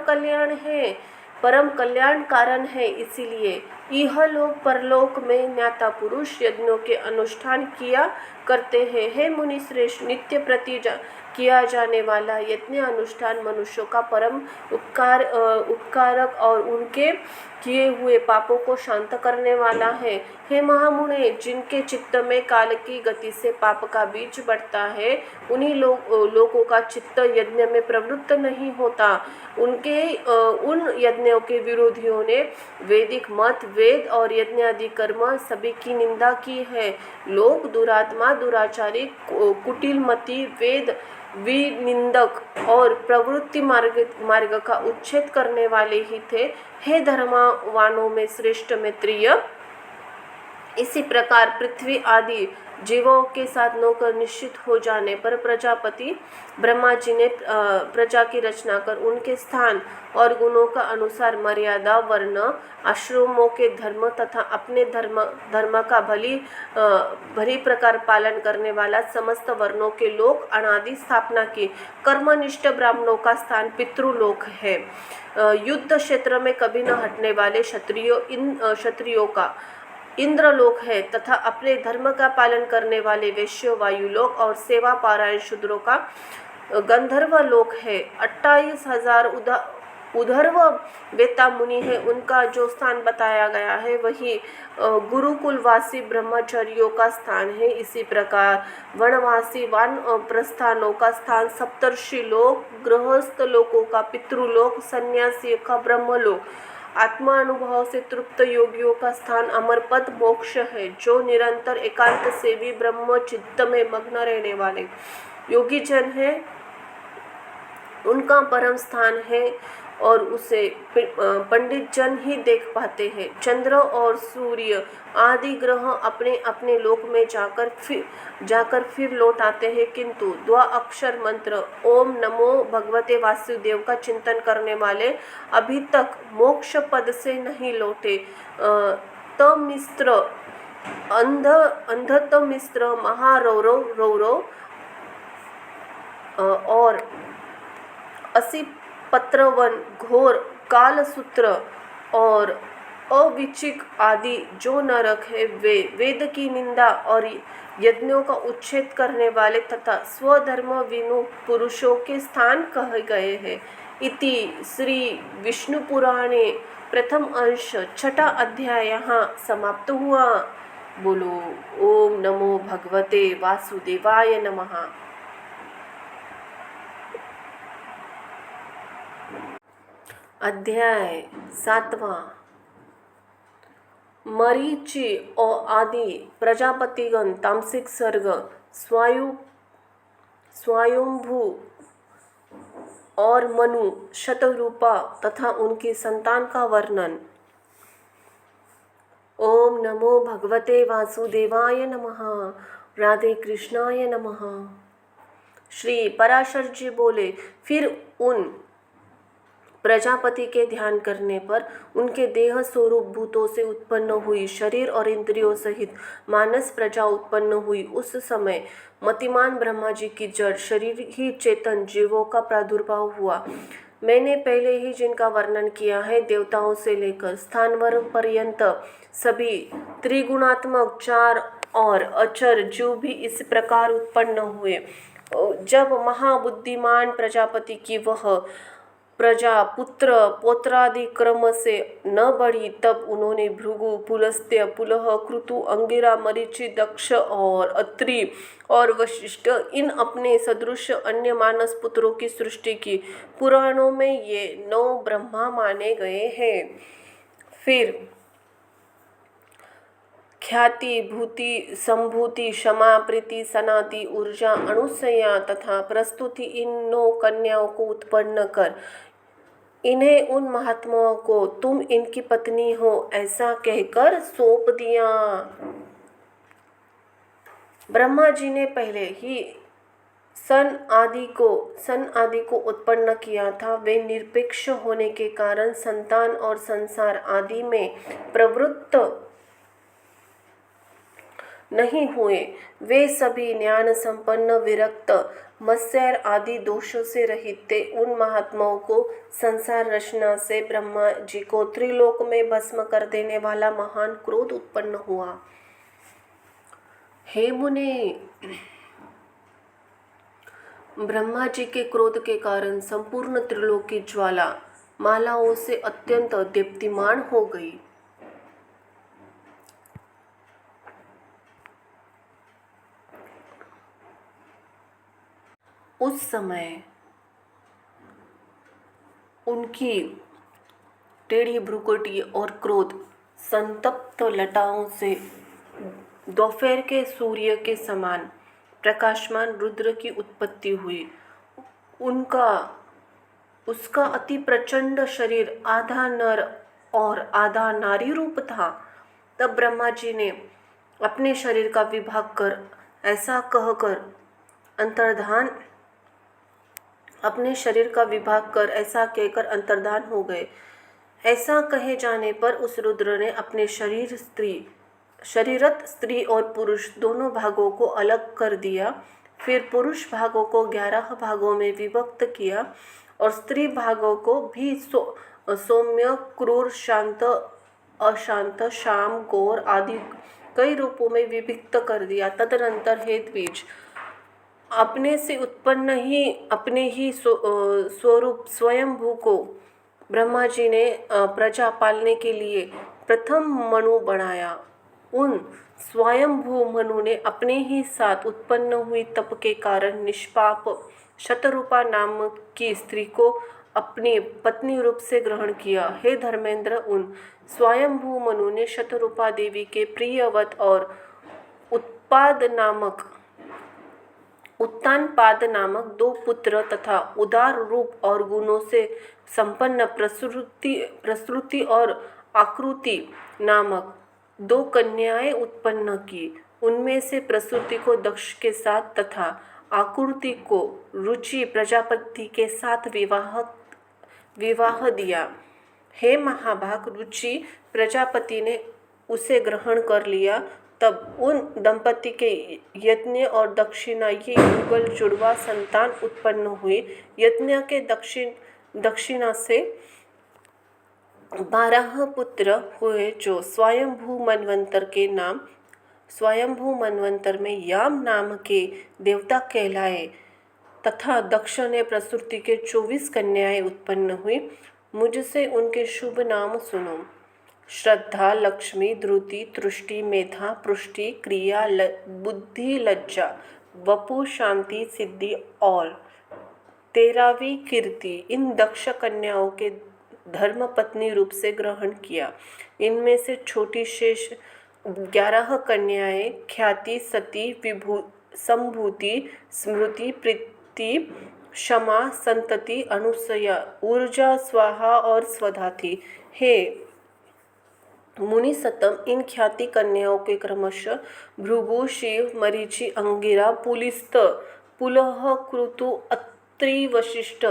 कल्याण कारण है। इसीलिए इहलोक परलोक में ज्ञाता पुरुष यज्ञों के अनुष्ठान किया करते हैं। हे मुनि श्रेष्ठ, नित्य प्रति किया जाने वाला यज्ञ अनुष्ठान मनुष्यों का परम उपकारक और उनके किए हुए पापों को शांत करने वाला है। हे महामुने, जिनके चित्त में काल की गति से पाप का बीज बढ़ता है, उन्हीं लोगों का चित्त यज्ञ में प्रवृत्त नहीं होता। उन यज्ञों के विरोधियों ने वैदिक मत वेद और यज्ञ आदि कर्म सभी की निंदा की है। लोग दुरात्मा दुराचारी कुटिलमती वेद विनिंदक और प्रवृत्ति मार्ग का उच्छेद करने वाले ही थे। हे धर्मवानों में श्रेष्ठ मैत्रेय, इसी प्रकार पृथ्वी आदि जीवों के साथ नौकर निश्चित हो जाने पर प्रजापति ब्रह्मा जी ने प्रजा की रचना कर उनके स्थान और गुणों का अनुसार मर्यादा वर्ण आश्रमों के धर्म तथा अपने धर्म का भली प्रकार पालन करने वाला समस्त वर्णों के लोक अनादि स्थापना की। कर्मनिष्ठ ब्राह्मणों का स्थान पितृलोक है। युद्ध क्षेत्र में कभी न हटने वाले क्षत्रियों का इंद्रलोक है तथा अपने धर्म का पालन करने वाले वैश्य वायुलोक और सेवा पारायण शूद्रों का गंधर्व लोक है। 28,000 उधर्व वेता मुनि है, उनका जो स्थान बताया गया है वही गुरुकुलवासी ब्रह्मचर्यों का स्थान है। इसी प्रकार वनवासी वानप्रस्थानों का स्थान सप्तर्षि लोक, गृहस्थ लोकों का पितृलोक, सन्यासी का ब्रह्मलोक, आत्मा अनुभव से तृप्त योगियों का स्थान अमरपद मोक्ष है। जो निरंतर एकांत सेवी ब्रह्म चित्त में मग्न रहने वाले योगी जन है, उनका परम स्थान है और उसे पंडित जन ही देख पाते हैं। चंद्र और सूर्य आदि ग्रह अपने अपने लोक में जाकर फिर लौट आते हैं, किंतु द्वा अक्षर मंत्र ओम नमो भगवते वासुदेव का चिंतन करने वाले अभी तक मोक्ष पद से नहीं लौटे। तमिस्र अंधतमिस्र महारौरव और पत्रवन घोर कालसूत्र और अविचिक आदि जो नरक है, वे वेद की निंदा और यज्ञों का उच्छेद करने वाले तथा स्वधर्म विनु पुरुषों के स्थान कहे गए हैं। इति श्री विष्णु पुराणे प्रथम अंश छठा अध्याय यहाँ समाप्त हुआ। बोलो ओम नमो भगवते वासुदेवाय नमः। अध्याय 7वां। मरीचि और आदि प्रजापतिगण तामसिक सर्ग स्वयंभू और मनु शतरूपा तथा उनकी संतान का वर्णन। ओम नमो भगवते वासुदेवाय नमः। राधे कृष्णाय नमः। श्री पराशर जी बोले, फिर उन प्रजापति के ध्यान करने पर उनके देह स्वरूप भूतों से उत्पन्न हुई शरीर और इंद्रियों सहित मानस प्रजा उत्पन्न हुई। उस समय मतिमान ब्रह्मा जी की जड़ शरीर ही चेतन जीवों का प्रादुर्भाव हुआ। मैंने पहले ही जिनका वर्णन किया है, देवताओं से लेकर स्थानवर पर्यंत सभी त्रिगुणात्मक चार और अचर जीव भी इस प्रकार उत्पन्न हुए। जब महाबुद्धिमान प्रजापति की वह प्रजा पुत्र पौत्रादि क्रम से न बढ़ी, तब उन्होंने भृगु, पुलस्त्य, पुलह, कृतु, अंगिरा, मरीचि, दक्ष और अत्रि और वशिष्ठ इन अपने सदृश अन्य मानस पुत्रों की सृष्टि की। पुराणों में ये 9 ब्रह्मा माने गए हैं। फिर ख्याति, भूति, संभूति, क्षमा, प्रीति, सनाति, ऊर्जा, अनुसया तथा प्रस्तुति इन 9 कन्याओं को उत्पन्न कर इन्हें उन महात्माओं को तुम इनकी पत्नी हो ऐसा कहकर सौंप दिया। ब्रह्मा जी ने पहले ही सन आदि को उत्पन्न किया था। वे निरपेक्ष होने के कारण संतान और संसार आदि में प्रवृत्त नहीं हुए। वे सभी ज्ञान संपन्न, विरक्त, मत्सर आदि दोषों से रहित थे। उन महात्माओं को संसार रचना से ब्रह्मा जी को त्रिलोक में भस्म कर देने वाला महान क्रोध उत्पन्न हुआ। हे मुने, ब्रह्मा जी के क्रोध के कारण संपूर्ण त्रिलोक की ज्वाला मालाओं से अत्यंत दीप्तिमान हो गई। उस समय उनकी टेढ़ी भ्रुकुटी और क्रोध संतप्त लटाओं से दोपहर के सूर्य के समान प्रकाशमान रुद्र की उत्पत्ति हुई। उसका अति प्रचंड शरीर आधा नर और आधा नारी रूप था। तब ब्रह्मा जी ने अपने शरीर का विभाग कर ऐसा कहकर अंतर्धान हो गए। ऐसा कहे जाने पर उस रुद्र ने अपने शरीरत स्त्री और पुरुष दोनों भागों को अलग कर दिया। फिर पुरुष भागों को 11 भागों में विभक्त किया और स्त्री भागों को भी सौम्य, क्रूर, शांत, अशांत, श्याम, गौर आदि कई रूपों में विभक्त कर दिया। तदनंतर हे द्विज, अपने से उत्पन्न ही अपने ही स्वरूप स्वयंभू को ब्रह्मा जी ने प्रजा पालने के लिए प्रथम मनु बनाया। उन स्वयंभू मनु ने अपने ही साथ उत्पन्न हुई तप के कारण निष्पाप शतरूपा नाम की स्त्री को अपनी पत्नी रूप से ग्रहण किया। हे धर्मेंद्र, उन स्वयंभू मनु ने शतरूपा देवी के प्रियवत और उत्तानपाद नामक 2 पुत्र तथा उदार रूप और गुणों से संपन्न प्रसृति और आकृति नामक 2 कन्याएं उत्पन्न की। उनमें से प्रसूति को दक्ष के साथ तथा आकृति को रुचि प्रजापति के साथ विवाह दिया। हे महाभाग, रुचि प्रजापति ने उसे ग्रहण कर लिया। तब उन दंपति के यज्ञ और दक्षिणा ये युगल जुड़वा संतान उत्पन्न हुई। यज्ञ के दक्षिणा से 12 पुत्र हुए जो स्वयंभू मनवंतर में याम नाम के देवता कहलाए तथा दक्ष ने प्रसूति के 24 कन्याएं उत्पन्न हुई। मुझसे उनके शुभ नाम सुनो। श्रद्धा, लक्ष्मी, धृति, तुष्टि, मेधा, पुष्टि, क्रिया, बुद्धि, लज्जा, वपु, शांति, सिद्धि और 13वीं कीर्ति इन दक्ष कन्याओं के धर्मपत्नी रूप से ग्रहण किया। इनमें से छोटी शेष 11 कन्याएं ख्याति, सती, संभूति, स्मृति, प्रीति, क्षमा, संतति, अनुसया, ऊर्जा, स्वाहा और स्वधा थी। हे मुनिसत्तम, इन ख्याति कन्याओं के क्रमशः भृगु, शिव, मरीचि, अंगिरा, पुलिस्त, पुलह, क्रतु, अत्रि, वशिष्ठ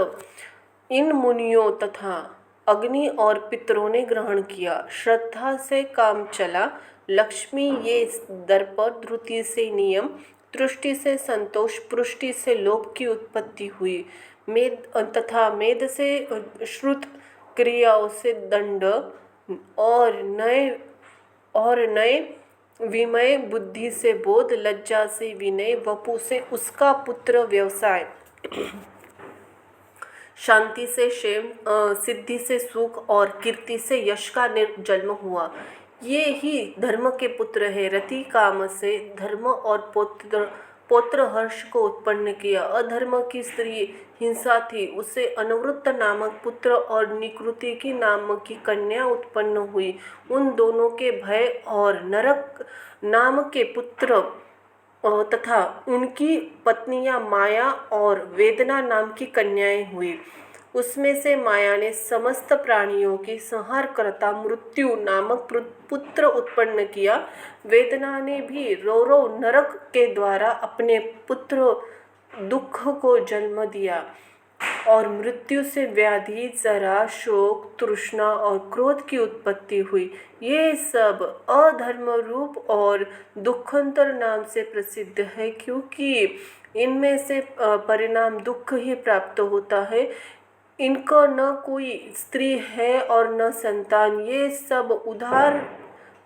इन मुनियों तथा अग्नि और पितरों ने ग्रहण किया। श्रद्धा से काम चला, लक्ष्मी ये दर्प, धृति से नियम, तुष्टि से संतोष, पुष्टि से लोक की उत्पत्ति हुई, मेद से श्रुत, क्रियाओं से दंड और नए विमय, बुद्धि से बोध, लज्जा से विनय, वपु से उसका पुत्र व्यवसाय, शांति से क्षेम, सिद्धि से सुख और कीर्ति से यश का जन्म हुआ। ये ही धर्म के पुत्र है। रति काम से धर्म और पौत्र हर्ष को उत्पन्न किया। अधर्म की स्त्री हिंसा थी, उसे अनुवृत्त नामक पुत्र और निकृति की नाम की कन्या उत्पन्न हुई। उन दोनों के भय और नरक नाम के पुत्र तथा उनकी पत्नियां माया और वेदना नाम की कन्याएं हुई। उसमें से माया ने समस्त प्राणियों की संहारकर्ता मृत्यु नामक पुत्र उत्पन्न किया। वेदना ने भी रौरव नरक के द्वारा अपने पुत्र दुख को जन्म दिया और मृत्यु से व्याधि, जरा, शोक, तृष्णा और क्रोध की उत्पत्ति हुई। ये सब अधर्म रूप और दुखंतर नाम से प्रसिद्ध है, क्योंकि इनमें से परिणाम दुख ही प्राप्त होता है। इनका न कोई स्त्री है और न संतान, ये सब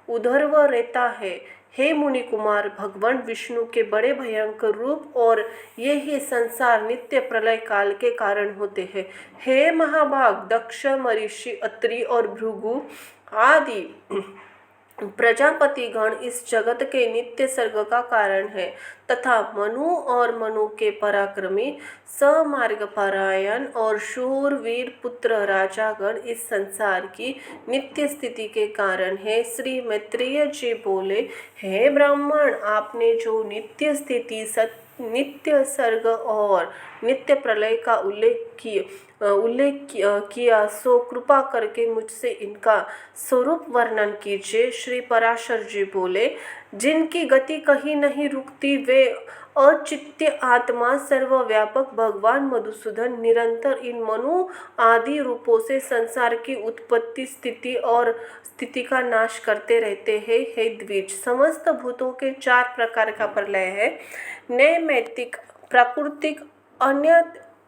उधर्व रहता है। हे मुनि कुमार, भगवान विष्णु के बड़े भयंकर रूप और ये ही संसार नित्य प्रलय काल के कारण होते हैं। हे महाभाग, दक्ष, मरीचि, अत्रि और भृगु आदि प्रजापति गण इस जगत के नित्य सर्ग का कारण है तथा मनु और मनु के पराक्रमी, समार्ग परायण और शूरवीर पुत्र राजागण इस संसार की नित्य स्थिति के कारण है। श्री मैत्रेय जी बोले, हे ब्राह्मण, आपने जो नित्य स्थिति, नित्य सर्ग और नित्य प्रलय का उल्लेख किया सो कृपा करके मुझसे इनका स्वरूप वर्णन कीजिए। श्री पराशर जी बोले, जिनकी गति कहीं नहीं रुकती, वे अचित्य आत्मा सर्वव्यापक भगवान मधुसूदन निरंतर इन मनु आदि रूपों से संसार की उत्पत्ति, स्थिति और स्थिति का नाश करते रहते हैं। हे द्विज, समस्त भूतों के 4 प्रकार का प्रलय है, नैमित्तिक, प्राकृतिक,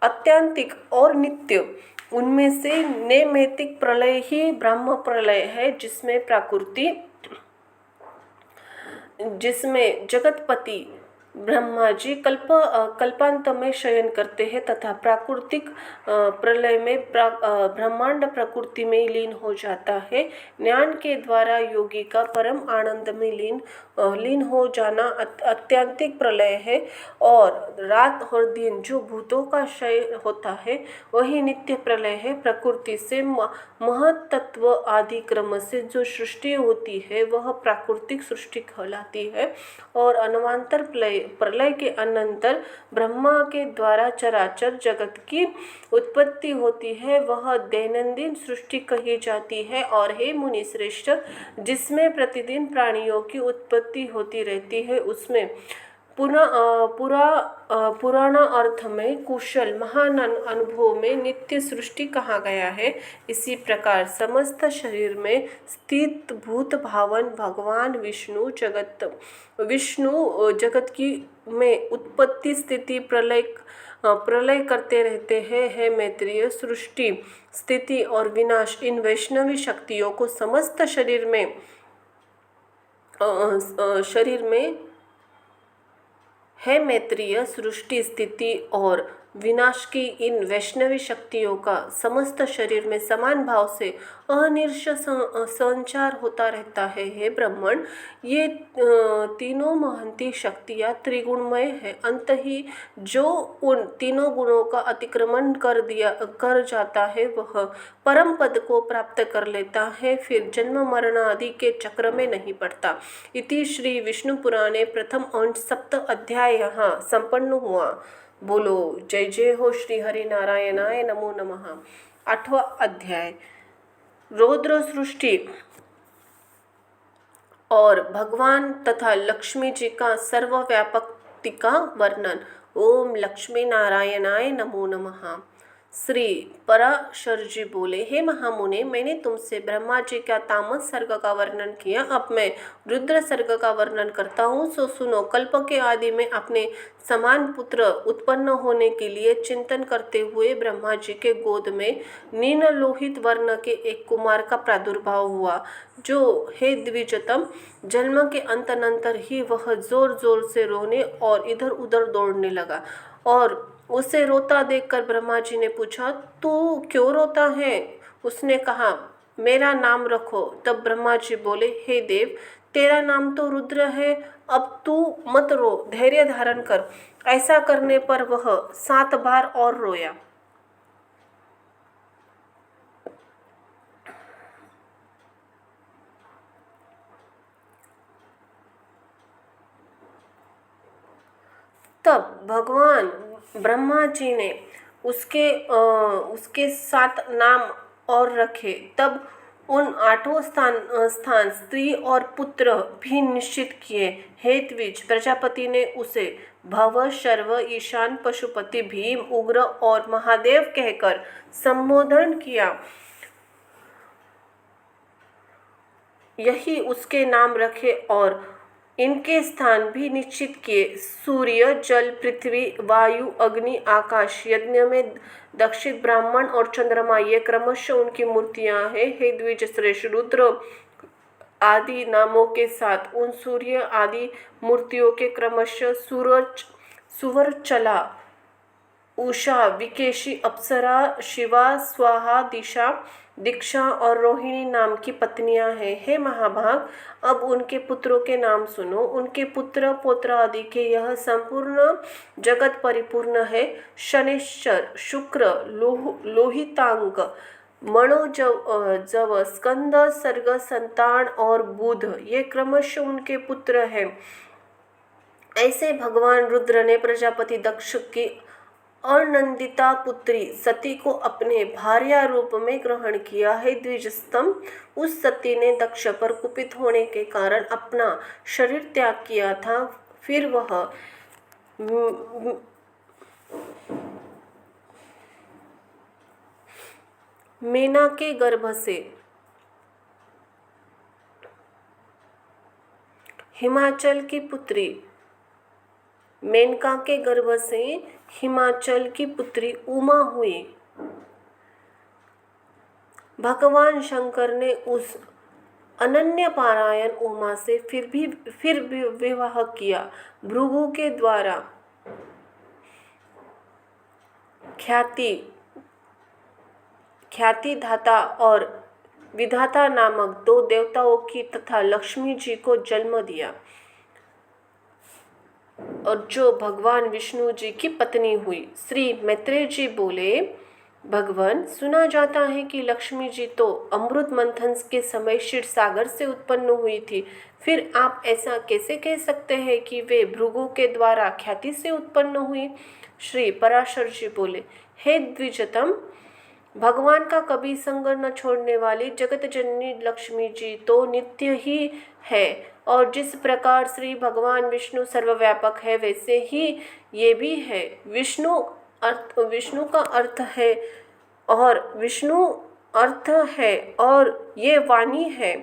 आत्यंतिक और नित्य। उनमें से नैमित्तिक प्रलय ही ब्रह्म प्रलय है, जिसमें जगतपति ब्रह्मा जी कल्पांत में शयन करते हैं तथा प्राकृतिक प्रलय में ब्रह्मांड प्रकृति में लीन हो जाता है। ज्ञान के द्वारा योगी का परम आनंद में लीन हो जाना आत्यंतिक प्रलय है और रात और दिन जो भूतों का क्षय होता है वही नित्य प्रलय है। प्रकृति से महत्त्व आदि क्रम से जो सृष्टि होती है वह प्राकृतिक सृष्टि कहलाती है और अनवांतर प्रलय के अनंतर ब्रह्मा के द्वारा चराचर जगत की उत्पत्ति होती है, वह दैनंदिन सृष्टि कही जाती है। और हे मुनि श्रेष्ठ, जिसमें प्रतिदिन प्राणियों की उत्पत्ति होती रहती है, उसमें पुराण अर्थ में कुशल महान अनुभव में नित्य सृष्टि कहा गया है। इसी प्रकार समस्त शरीर में स्थित भूत भावन भगवान विष्णु जगत की में उत्पत्ति, स्थिति, प्रलय करते रहते हैं। है मैत्रेय, सृष्टि, स्थिति और विनाश इन वैष्णवी शक्तियों को समस्त शरीर में है। मैत्रेय, सृष्टि, स्थिति और विनाश की इन वैष्णवी शक्तियों का समस्त शरीर में समान भाव से अनिर्ष संचार होता रहता है। हे ब्राह्मण, ये तीनों महंती शक्तियाँ त्रिगुणमय है। अंत ही जो उन तीनों गुणों का अतिक्रमण कर जाता है वह परम पद को प्राप्त कर लेता है, फिर जन्म मरण आदि के चक्र में नहीं पड़ता। इति श्री विष्णु पुराणे प्रथम अंश सप्त अध्याय यहाँ संपन्न हुआ। बोलो जय जय हो श्री हरि नारायणाय नमो नमः। 8वां अध्याय रौद्र सृष्टि और भगवान तथा लक्ष्मी जी का सर्वव्यापकता वर्णन। ओम लक्ष्मी नारायणाय नमो नमः। श्री पराशर जी बोले, हे महामुने, मैंने तुमसे ब्रह्मा जी का तामस सर्ग का वर्णन किया, अब मैं रुद्र सर्ग का वर्णन करता हूँ, सो सुनो। कल्प के आदि में अपने समान पुत्र उत्पन्न होने के लिए चिंतन करते हुए ब्रह्मा जी के गोद में नील लोहित वर्ण के एक कुमार का प्रादुर्भाव हुआ, जो हे द्विजतम, जन्म के अंतनंतर ही वह जोर जोर से रोने और इधर उधर दौड़ने लगा। और उसे रोता देखकर ब्रह्मा जी ने पूछा, तू क्यों रोता है? उसने कहा, मेरा नाम रखो। तब ब्रह्मा जी बोले, हे देव, तेरा नाम तो रुद्र है, अब तू मत रो, धैर्य धारण कर। ऐसा करने पर वह 7 बार और रोया। तब भगवान ब्रह्मा जी ने उसके 7 नाम और रखे। तब उन 8वां स्थान स्त्री और पुत्र भी निश्चित किए। हे द्विज, प्रजापति ने उसे भव, शर्व, ईशान, पशुपति, भीम, उग्र और महादेव कहकर संबोधन किया। यही उसके नाम रखे और इनके स्थान भी निश्चित किए। सूर्य, जल, पृथ्वी, वायु, अग्नि, आकाश, यज्ञ में दक्षित ब्राह्मण और चंद्रमा, ये क्रमशः उनकी मूर्तियां हैं। हे द्विज श्रेष्ठ, रुद्र आदि नामों के साथ उन सूर्य आदि मूर्तियों के क्रमशः सूरज, सुवर्चला, उषा, विकेशी, अप्सरा, शिवा, स्वाहा, दिशा, दीक्षा और रोहिणी नाम की पत्नियां हैं। हे महाभाग, अब उनके पुत्रों के नाम सुनो। उनके पुत्र पौत्र आदि के यह संपूर्ण जगत परिपूर्ण है। शनिश्चर, शुक्र, लोहितांग, जव, स्कंद, सर्ग, संतान और बुध, ये क्रमशः उनके पुत्र हैं। ऐसे भगवान रुद्र ने प्रजापति दक्ष की अनंदिता पुत्री सती को अपने भार्या रूप में ग्रहण किया है। द्विजस्तम, उस सती ने दक्ष पर कुपित होने के कारण अपना शरीर त्याग किया था। फिर वह मेना के गर्भ से हिमाचल की पुत्री मेनका के गर्भ से हिमाचल की पुत्री उमा हुई। भगवान शंकर ने उस अनन्य पारायण उमा से फिर भी विवाह किया। भृगु के द्वारा ख्याति धाता और विधाता नामक 2 देवताओं की तथा लक्ष्मी जी को जन्म दिया, और जो भगवान विष्णु जी की पत्नी हुई। श्री मैत्रेय जी बोले, भगवान, सुना जाता है कि लक्ष्मी जी तो अमृत मंथन के समय क्षीर सागर से उत्पन्न हुई थी। फिर आप ऐसा कैसे कह सकते हैं कि वे भृगु के द्वारा ख्याति से उत्पन्न हुई? श्री पराशर जी बोले, हे द्विजतम, भगवान का कभी संग न छोड़ने वाली जगत जननी लक्ष्मी जी तो नित्य ही है, और जिस प्रकार श्री भगवान विष्णु सर्वव्यापक है, वैसे ही ये भी है। विष्णु का अर्थ है और विष्णु अर्थ है और ये वाणी है।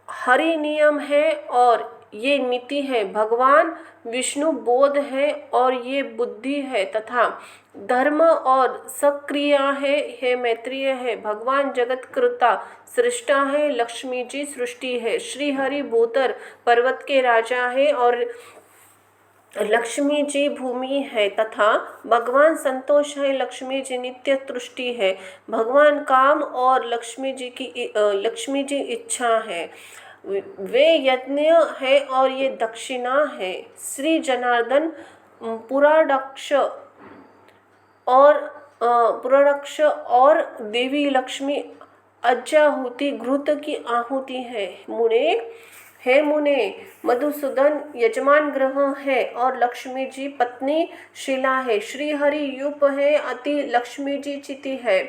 हरि नियम है और ये नीति है। भगवान विष्णु बोध है और ये बुद्धि है तथा धर्म और सक्रिया है। हे मैत्रेय है, भगवान जगत कर्ता सृष्टा है, लक्ष्मी जी सृष्टि है। श्री हरि भूतर पर्वत के राजा है और लक्ष्मी जी भूमि है तथा भगवान संतोष है। लक्ष्मी जी नित्य तुष्टि है। भगवान काम और लक्ष्मी जी इच्छा है। वे यज्ञ है और ये दक्षिणा है। श्री जनार्दन पुराडक्ष और देवी लक्ष्मी अज्जाहुति घृत की आहुति है। मुने मधुसूदन यजमान ग्रह है और लक्ष्मी जी पत्नी शिला है। श्री हरि यूप है अति लक्ष्मी जी चिति है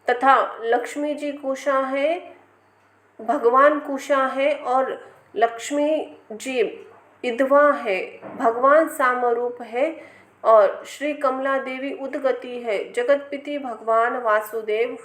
तथा लक्ष्मी जी कुशा है। भगवान कुशा है और लक्ष्मी जी इधवा है। भगवान सामरूप है और श्री कमला देवी उद्गति है। जगतपिता भगवान वासुदेव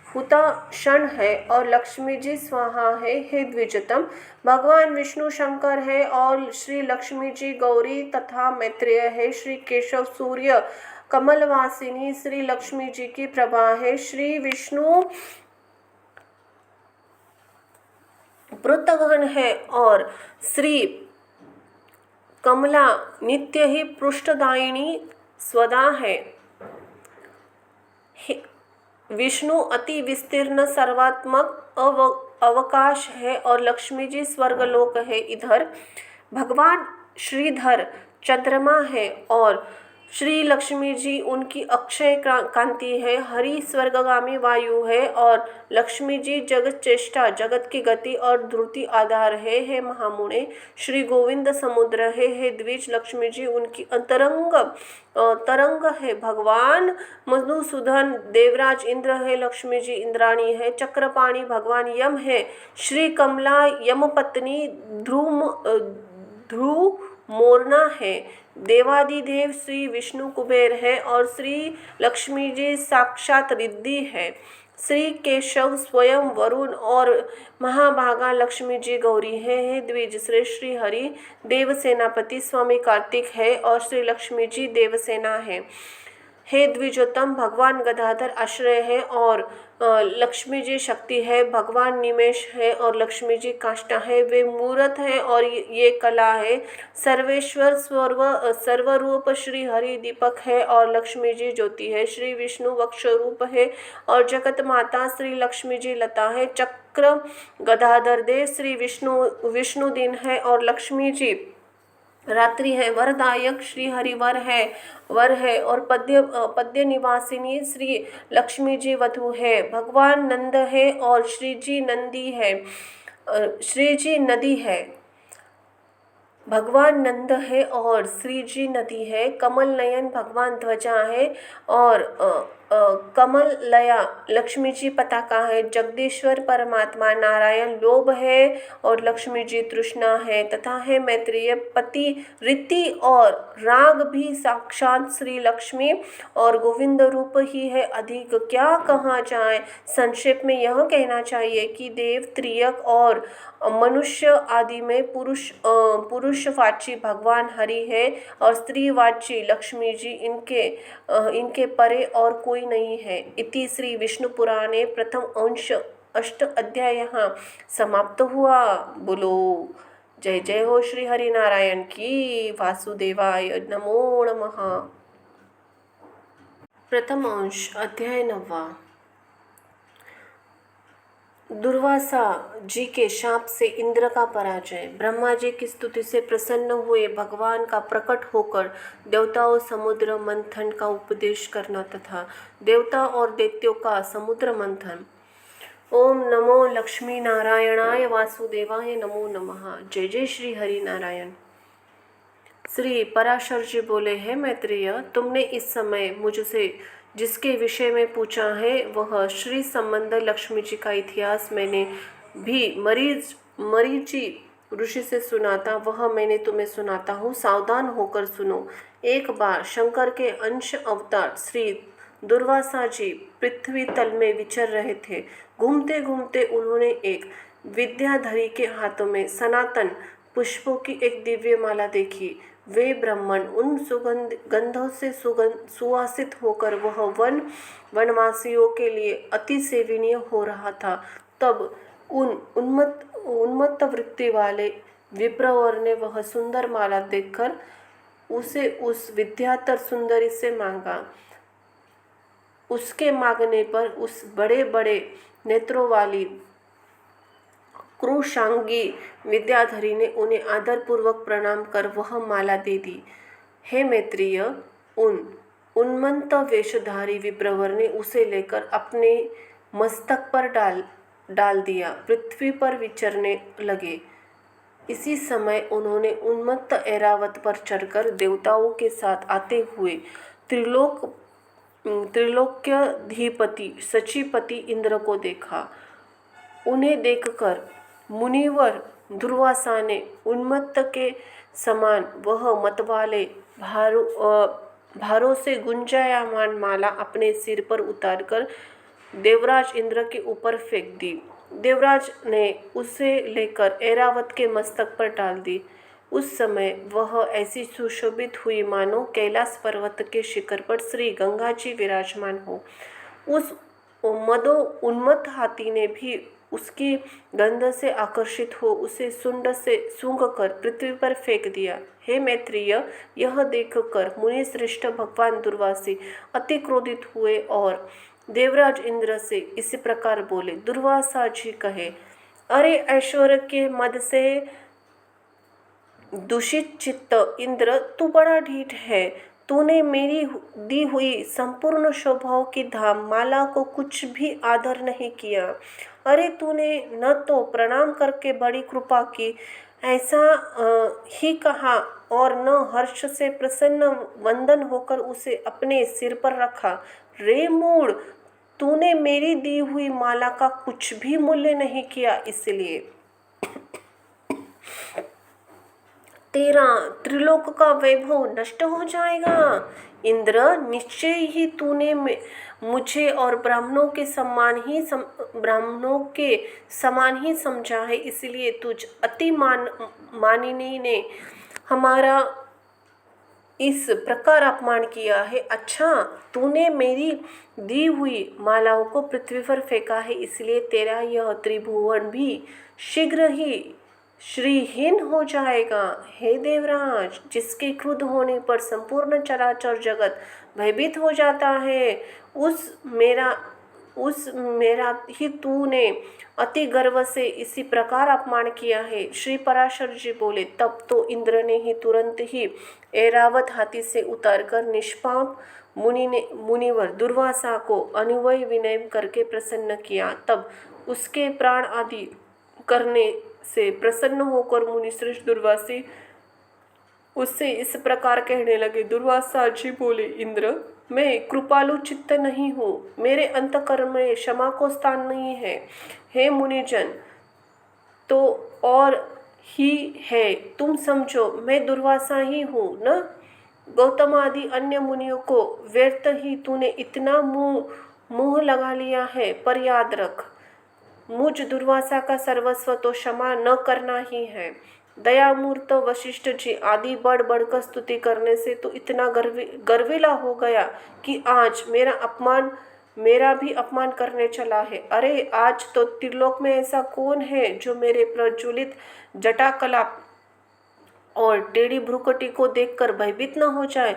हुताशण है और लक्ष्मी जी स्वाहा है। हे द्विजतम भगवान विष्णु शंकर है और श्री लक्ष्मी जी गौरी तथा मैत्रेय है। श्री केशव सूर्य कमलवासिनी श्री लक्ष्मी जी की प्रभा है। श्री विष्णु पृथगन है और श्री कमला नित्य ही पृष्ठदायिनी स्वदा है। विष्णु अति विस्तीर्ण सर्वात्मक अवकाश है और लक्ष्मी जी स्वर्गलोक है। इधर भगवान श्रीधर चंद्रमा है और श्री लक्ष्मी जी उनकी अक्षय कांति है। हरि स्वर्गगामी वायु है और लक्ष्मी जी जगत चेष्टा जगत की गति और ध्रुति आधार है। हे महामुने श्री गोविंद समुद्र है। हे द्विज लक्ष्मी जी उनकी तरंग है। भगवान मधुसूदन देवराज इंद्र है। लक्ष्मी जी इंद्राणी है। चक्रपाणी भगवान यम है। श्री कमला यमपत्नी ध्रुव मोरना है। देवादिदेव श्री विष्णु कुबेर है और श्री लक्ष्मी जी साक्षात रिद्धि है। श्री केशव स्वयं वरुण और महाभागा लक्ष्मी जी गौरी है। हे द्विज श्री हरि देवसेनापति स्वामी कार्तिक है और श्री लक्ष्मी जी देवसेना है। हे द्विजोत्तम भगवान गदाधर आश्रय है और लक्ष्मी जी शक्ति है। भगवान निमेश है और लक्ष्मी जी काष्ठा है। वे मूर्त है और ये कला है। सर्वेश्वर सर्वरूप श्री हरि दीपक है और लक्ष्मी जी ज्योति है। श्री विष्णु वक्ष रूप है और जगत माता श्री लक्ष्मी जी लता है। चक्र गदाधर देव श्री विष्णु दिन है और लक्ष्मी जी रात्रि है। वरदायक श्री हरि वर है और पद्य निवासिनी श्री लक्ष्मी जी वधु है। भगवान नंद है और श्री जी नंदी है। श्री जी नदी है। भगवान नंद है और श्री जी नदी है। कमल नयन भगवान ध्वजा है और कमल लया लक्ष्मी जी पताका है। जगदीश्वर परमात्मा नारायण लोभ है और लक्ष्मी जी तृष्णा है तथा है मैत्रेय पति रीति और राग भी साक्षात श्री लक्ष्मी और गोविंद रूप ही है। अधिक क्या कहा जाए। संक्षेप में यह कहना चाहिए कि देव त्रियक और मनुष्य आदि में पुरुषवाची भगवान हरि है और स्त्रीवाची लक्ष्मी जी इनके परे और कोई नहीं है। इति श्री विष्णु पुराणे प्रथम अंश 8 अध्याय यहाँ समाप्त हुआ। बोलो जय जय हो श्री हरि नारायण की। वासुदेवाय नमो नमः। प्रथम अंश अध्याय 9। दुर्वासा जी के शाप से इंद्र का पराजय। ब्रह्मा जी की स्तुति से प्रसन्न हुए भगवान का प्रकट होकर देवताओं समुद्र मंथन का उपदेश करना तथा देवता और दैत्यों का समुद्र मंथन। ओम नमो लक्ष्मी नारायणाय वासुदेवाय नमो नमः। जय जय श्री हरि नारायण। श्री पराशर जी बोले, हैं मैत्रेय, तुमने इस समय मुझसे जिसके विषय में पूछा है वह श्री संबंध लक्ष्मी जी का इतिहास मैंने भी मरीचि ऋषि से सुना था, वह मैंने तुम्हें सुनाता हूँ। सावधान होकर सुनो। एक बार शंकर के अंश अवतार श्री दुर्वासा जी पृथ्वी तल में विचर रहे थे। घूमते घूमते उन्होंने एक विद्याधरी के हाथों में सनातन पुष्पों की एक दिव्य माला देखी। वे ब्राह्मण उन गंधों से सुवासित होकर वह वनवासियों के लिए अति सेवनीय हो रहा था। तब उन उन्मत्त वृत्ति वाले विप्रवर ने वह सुंदर माला देखकर उसे उस विद्याधर सुंदरी से मांगा। उसके मांगने पर उस बड़े बड़े नेत्रों वाली क्रूशांगी विद्याधरी ने उन्हें आदरपूर्वक प्रणाम कर वह माला दे दी। हे मैत्रेय, उन उन्मत्त वेशधारी विप्रवर ने उसे लेकर अपने मस्तक पर डाल दिया, पृथ्वी पर विचरने लगे। इसी समय उन्होंने उन्मत्त ऐरावत पर चढ़कर देवताओं के साथ आते हुए त्रिलोक्याधिपति शचीपति इंद्र को देखा। उन्हें देखकर मुनिवर दुर्वासा ने उन्मत्त के समान वह मतवाले भारों से गुंजायमान माला अपने सिर पर उतारकर देवराज इंद्र के ऊपर फेंक दी। देवराज ने उसे लेकर ऐरावत के मस्तक पर डाल दी। उस समय वह ऐसी सुशोभित हुई मानो कैलाश पर्वत के शिखर पर श्री गंगा जी विराजमान हो। उस उन्मत्त हाथी ने भी उसकी गंध से आकर्षित हो उसे सुंड से सूंघकर पृथ्वी पर फेंक दिया। हे मैत्रेय, यह देखकर मुनिश्रेष्ठ भगवान दुर्वासी अति क्रोधित हुए और देवराज इंद्र से इसी प्रकार बोले। दुर्वासा जी कहे, अरे ऐश्वर्य के मद से दूषित चित्त इंद्र, तू बड़ा ढीठ है। तूने मेरी दी हुई संपूर्ण शोभाओं की धाम माला को कुछ भी आदर नहीं किया। अरे तूने न तो प्रणाम करके बड़ी कृपा की, ऐसा ही कहा, और न हर्ष से प्रसन्न वंदन होकर उसे अपने सिर पर रखा। रे मूढ़, तूने मेरी दी हुई माला का कुछ भी मूल्य नहीं किया, इसलिए तेरा त्रिलोक का वैभव नष्ट हो जाएगा। इंद्र, निश्चय ही तूने मुझे और ब्राह्मणों के समान ही समझा है, इसलिए तुझ अति मानिनी ने हमारा इस प्रकार अपमान किया है। अच्छा, तूने मेरी दी हुई मालाओं को पृथ्वी पर फेंका है, इसलिए तेरा यह त्रिभुवन भी शीघ्र ही श्रीहीन हो जाएगा। हे देवराज, जिसके क्रुद्ध होने पर संपूर्ण चराचर जगत भयभीत हो जाता है, उस मेरा ही तूने अति गर्व से इसी प्रकार अपमान किया है। श्री पराशर जी बोले, तब तो इंद्र ने ही तुरंत ही ऐरावत हाथी से उतारकर निष्पाप मुनिवर दुर्वासा को अनुवय विनय करके प्रसन्न किया। तब उसके प्राण आदि करने से प्रसन्न होकर मुनिश्रेष्ठ दुर्वासी उससे इस प्रकार कहने लगे। दुर्वासा जी बोले, इंद्र, मैं कृपालु चित्त नहीं हूँ, मेरे अंतःकरण में क्षमा को स्थान नहीं है। हे मुनिजन, तो और ही है, तुम समझो, मैं दुर्वासा ही हूँ न। गौतम आदि अन्य मुनियों को व्यर्थ ही तूने इतना मुंह लगा लिया है, पर याद रख, मुझ दुर्वासा का सर्वस्व तो क्षमा न करना ही है। दयामूर्त वशिष्ठ जी आदि बढ़ बढ़कर स्तुति करने से तो इतना गर्विला हो गया कि आज मेरा भी अपमान करने चला है। अरे, आज तो त्रिलोक में ऐसा कौन है जो मेरे प्रज्वलित जटाकलाप और टेढ़ी भ्रुकुटी को देखकर भयभीत न हो जाए।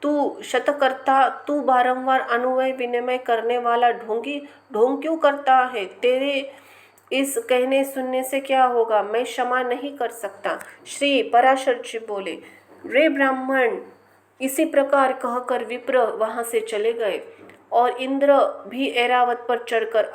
तू शतकर्ता, तू बारंबार अनुवय विनिमय करने वाला ढोंग क्यों करता है? तेरे इस कहने सुनने से क्या होगा? मैं क्षमा नहीं कर सकता। श्री पराशर जी बोले, रे ब्राह्मण, इसी प्रकार कहकर विप्र वहां से चले गए और इंद्र भी ऐरावत पर चढ़कर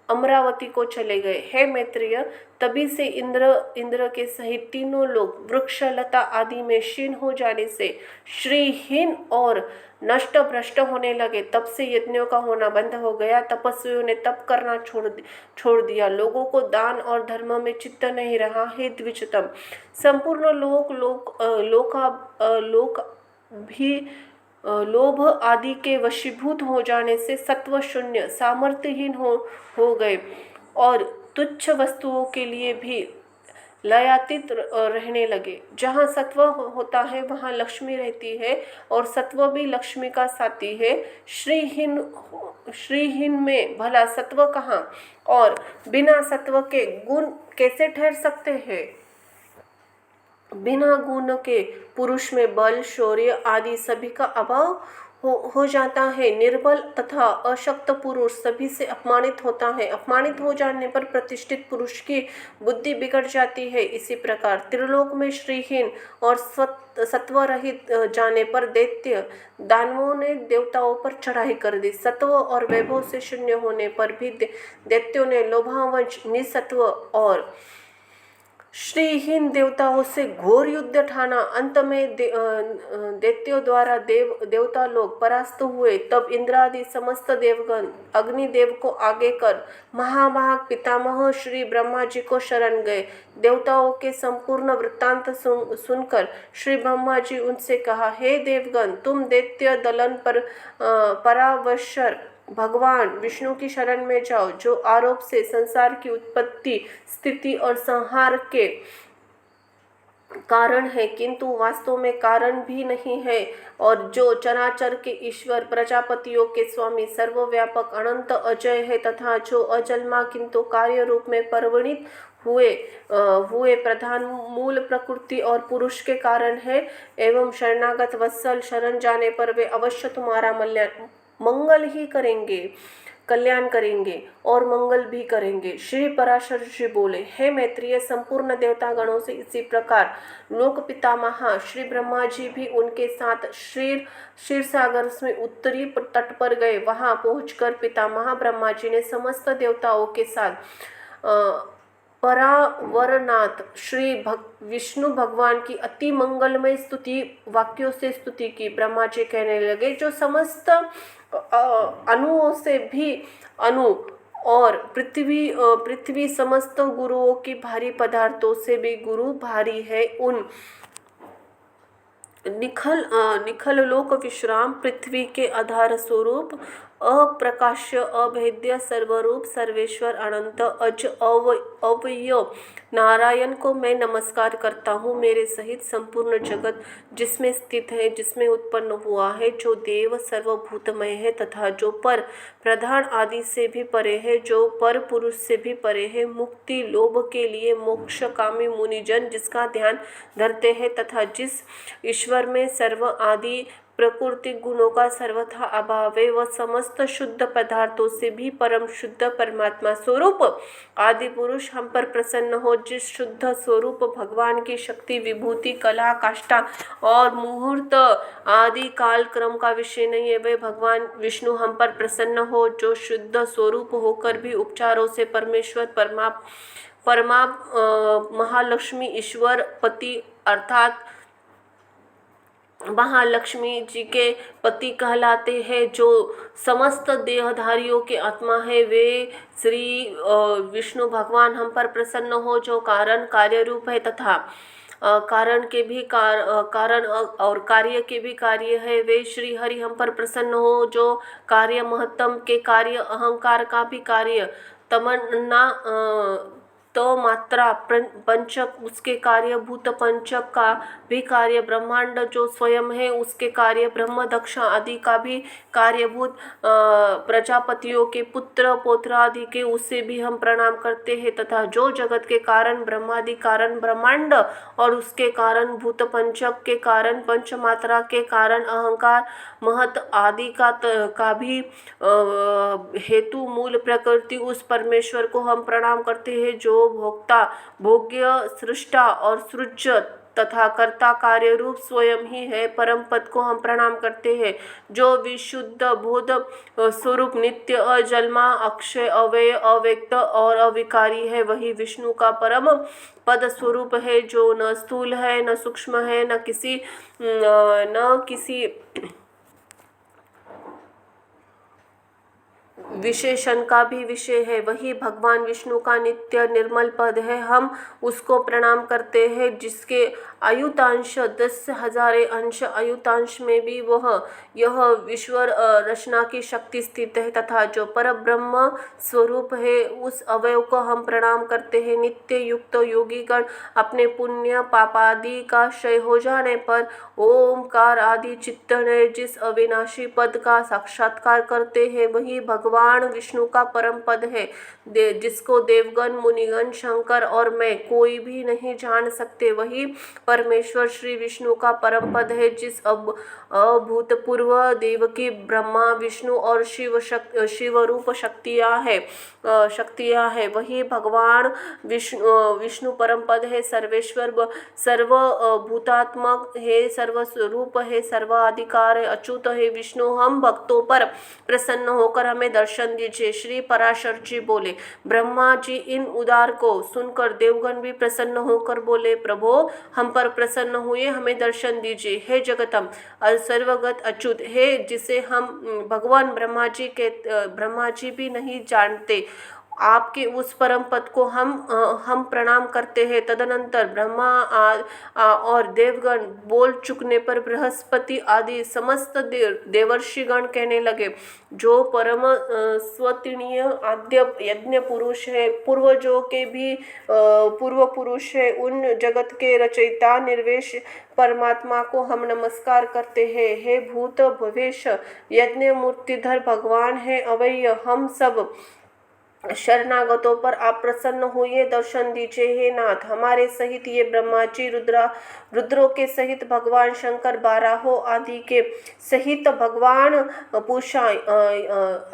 अमरावती को चले गए। हे मैत्रेय, तभी से इंद्र के सहित तीनों लोग वृक्ष लता आदि में क्षीण हो जाने से श्रीहीन और नष्ट भ्रष्ट होने लगे। तब से यज्ञों का होना बंद हो गया। तपस्वियों ने तप करना छोड़ दिया। लोगों को दान और धर्म में चित्त नहीं रहा। हे द्विजतम, संपूर्ण लोक भी लोभ आदि के वशीभूत हो जाने से सत्व शून्य सामर्थ्यहीन हो गए और तुच्छ वस्तुओं के लिए भी लयातीत रहने लगे। जहाँ सत्व होता है वहाँ लक्ष्मी रहती है और सत्व भी लक्ष्मी का साथी है। श्रीहीन में भला सत्व कहाँ, और बिना सत्व के गुण कैसे ठहर सकते हैं? बिना गुण के पुरुष में बल, शौर्य आदि सभी का अभाव हो जाता है। निर्बल तथा अशक्त पुरुष सभी से अपमानित होता है। अपमानित हो जाने पर प्रतिष्ठित पुरुष की बुद्धि बिगड़ जाती है। इसी प्रकार त्रिलोक में श्रीहीन और सत्व रहित जाने पर दैत्य दानवों ने देवताओं पर चढ़ाई कर दी। सत्व और वैभव से शून्य होने पर भी दैत्यों ने लोभावंश, निसत्व और श्रीहीन देवताओं से घोर युद्ध ठाना। अंत में दैत्यों द्वारा देवता लोग परास्त हुए। तब इंद्रादि समस्त देवगण अग्निदेव को आगे कर महाभाग पितामह श्री ब्रह्मा जी को शरण गए। देवताओं के संपूर्ण वृत्तांत सुनकर श्री ब्रह्मा जी उनसे कहा, हे देवगण, तुम दैत्य दलन पर परावशर भगवान विष्णु की शरण में जाओ, जो आरोप से संसार की उत्पत्ति, स्थिति और संहार के कारण है, किंतु वास्तव में कारण भी नहीं है, और जो चराचर के ईश्वर, प्रजापतियों के स्वामी, सर्वव्यापक, अनंत, अजय है, तथा जो अजन्मा किंतु कार्य रूप में परिणित हुए प्रधान मूल प्रकृति और पुरुष के कारण है, एवं शरणागत वत्सल शरण जाने पर वे अवश्य तुम्हारा मंगल ही करेंगे, कल्याण करेंगे और मंगल भी करेंगे। श्री पराशर जी बोले, हे मैत्रेय, संपूर्ण देवता गणों से इसी प्रकार लोक पितामह श्री ब्रह्मा जी भी उनके साथ क्षीर सागर में उत्तरी तट पर गए। वहां पहुंचकर पितामह ब्रह्मा जी ने समस्त देवताओं के साथ परावरनाथ श्री विष्णु भगवान की अति मंगलमय स्तुति वाक्यों से स्तुति की। ब्रह्मा जी कहने लगे, जो समस्त अणुओं से भी अणु और पृथ्वी समस्त गुरुओं की भारी पदार्थों से भी गुरु भारी है, उन निखल लोक विश्राम पृथ्वी के आधार स्वरूप अप्रकाश्य, अभेद्य, सर्वरूप, सर्वेश्वर, अनंत, अज, अवयव नारायण को मैं नमस्कार करता हूँ। मेरे सहित संपूर्ण जगत जिसमें स्थित है, जिसमें उत्पन्न हुआ है, जो देव सर्वभूतमय है तथा जो पर प्रधान आदि से भी परे है, जो पर पुरुष से भी परे है, मुक्ति लोभ के लिए मोक्ष कामी मुनिजन जिसका ध्यान धरते हैं, तथा जिस ईश्वर में सर्व आदि प्रकृति गुणों का सर्वथा अभाव है, वह समस्त शुद्ध पदार्थों से भी परम शुद्ध परमात्मा स्वरूप आदि पुरुष हम पर प्रसन्न हो। जिस शुद्ध स्वरूप भगवान की शक्ति, विभूति, कला, काष्ठा और मुहूर्त आदि काल क्रम का विषय नहीं है, वे भगवान विष्णु हम पर प्रसन्न हो। जो शुद्ध स्वरूप होकर भी उपचारों से परमेश्वर, परमा महालक्ष्मी, ईश्वर, पति अर्थात महालक्ष्मी जी के पति कहलाते हैं, जो समस्त देहधारियों के आत्मा है, वे श्री विष्णु भगवान हम पर प्रसन्न हो। जो कारण कार्य रूप है तथा कारण के भी कारण और कार्य के भी कार्य है, वे श्री हरि हम पर प्रसन्न हो। जो कार्य महत्तम के कार्य, अहंकार का भी कार्य, तमन्ना तो मात्रा पंचक उसके कार्य, भूत पंचक का भी कार्य, ब्रह्मांड जो स्वयं है उसके कार्य, ब्रह्म दक्ष आदि का भी कार्यभूत, प्रजापतियों के पुत्र पौत्र आदि के, उससे भी हम प्रणाम करते हैं। तथा जो जगत के कारण ब्रह्मादि कारण, ब्रह्मांड और उसके कारण, भूत पंचक के कारण, पंचमात्रा के कारण, अहंकार महत आदि का भी हेतु मूल प्रकृति, उस परमेश्वर को हम प्रणाम करते हैं, जो भोक्ता, भोग्य, सृष्टा और सृज्य तथा कर्ता कार्य रूप स्वयं ही है। परम पद को हम प्रणाम करते हैं, जो विशुद्ध बोध स्वरूप, नित्य, अजन्मा, अक्षय, अव्यय, अव्यक्त और अविकारी है। वही विष्णु का परम पद स्वरूप है, जो न स्थूल है, न सूक्ष्म है, न किसी विशेषण का भी विषय है। वही भगवान विष्णु का नित्य निर्मल पद है। हम उसको प्रणाम करते हैं, जिसके आयुतांश 10,000 अंश, आयुतांश में भी यह विश्व रचना की शक्ति स्थित है, तथा जो पर ब्रह्म स्वरूप है, उस अवयव को हम प्रणाम करते हैं। नित्य युक्त योगीगण अपने पुण्य पापादि का क्षय हो जाने पर ओमकार आदि चित्तन है, जिस अविनाशी पद का साक्षात्कार करते हैं, वही भगवान विष्णु का परम पद है, जिसको देवगण, मुनिगण, शंकर और मैं कोई भी नहीं जान सकते। वही परमेश्वर श्री विष्णु का परम पद है, जिस अभूतपूर्व देवकी ब्रह्मा विष्णु और शिव रूप शक्तियाँ है, वही भगवान विष्णु परम पद है, सर्वेश्वर सर्वभूतात्मक है, सर्वस्वरूप है, सर्वाधिकार है, अच्युत है। विष्णु, हम भक्तों पर प्रसन्न होकर हमें दर्शन दीजिए। श्री पराशर जी बोले। ब्रह्मा जी इन उद्गार को सुनकर देवगण भी प्रसन्न होकर बोले, प्रभो हम पर प्रसन्न हुए, हमें दर्शन दीजिए। हे जगतम सर्वगत अच्युत, हे जिसे हम भगवान ब्रह्मा जी भी नहीं जानते, आपके उस परम पद को हम प्रणाम करते हैं। तदनंतर ब्रह्मा और देवगण बोल चुकने पर बृहस्पति आदि समस्त देवर्षिगण कहने लगे, जो परम स्वतनीय आद्य यज्ञ पुरुष है, पूर्वजों के भी पूर्व पुरुष है, उन जगत के रचयिता निर्वेश परमात्मा को हम नमस्कार करते हैं। हे भूत भवेश यज्ञ मूर्तिधर भगवान है अवैय, हम सब शरणागतों पर आप प्रसन्न होइए, दर्शन दीजिए। हे नाथ, हमारे सहित ये ब्रह्मा जी, रुद्रों के सहित भगवान शंकर, बाराहों आदि के सहित भगवान पूषा,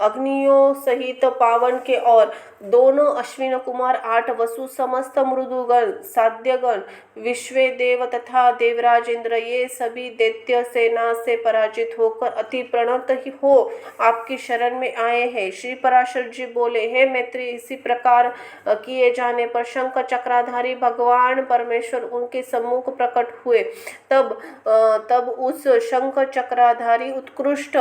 अग्नियों सहित पावन के और दोनों अश्विन कुमार, 8 वसु, समस्त मृदुगण, साध्यगण, विश्वेदेव तथा देवराज इंद्र, ये सभी दैत्य सेना से पराजित होकर अति प्रणत ही हो आपकी शरण में आए हैं। श्री पराशर जी बोले, हे मैत्री, इसी प्रकार किए जाने पर शंख चक्राधारी भगवान परमेश्वर उनके सम्मुख प्रकट हुए। तब उस शंख चक्राधारी उत्कृष्ट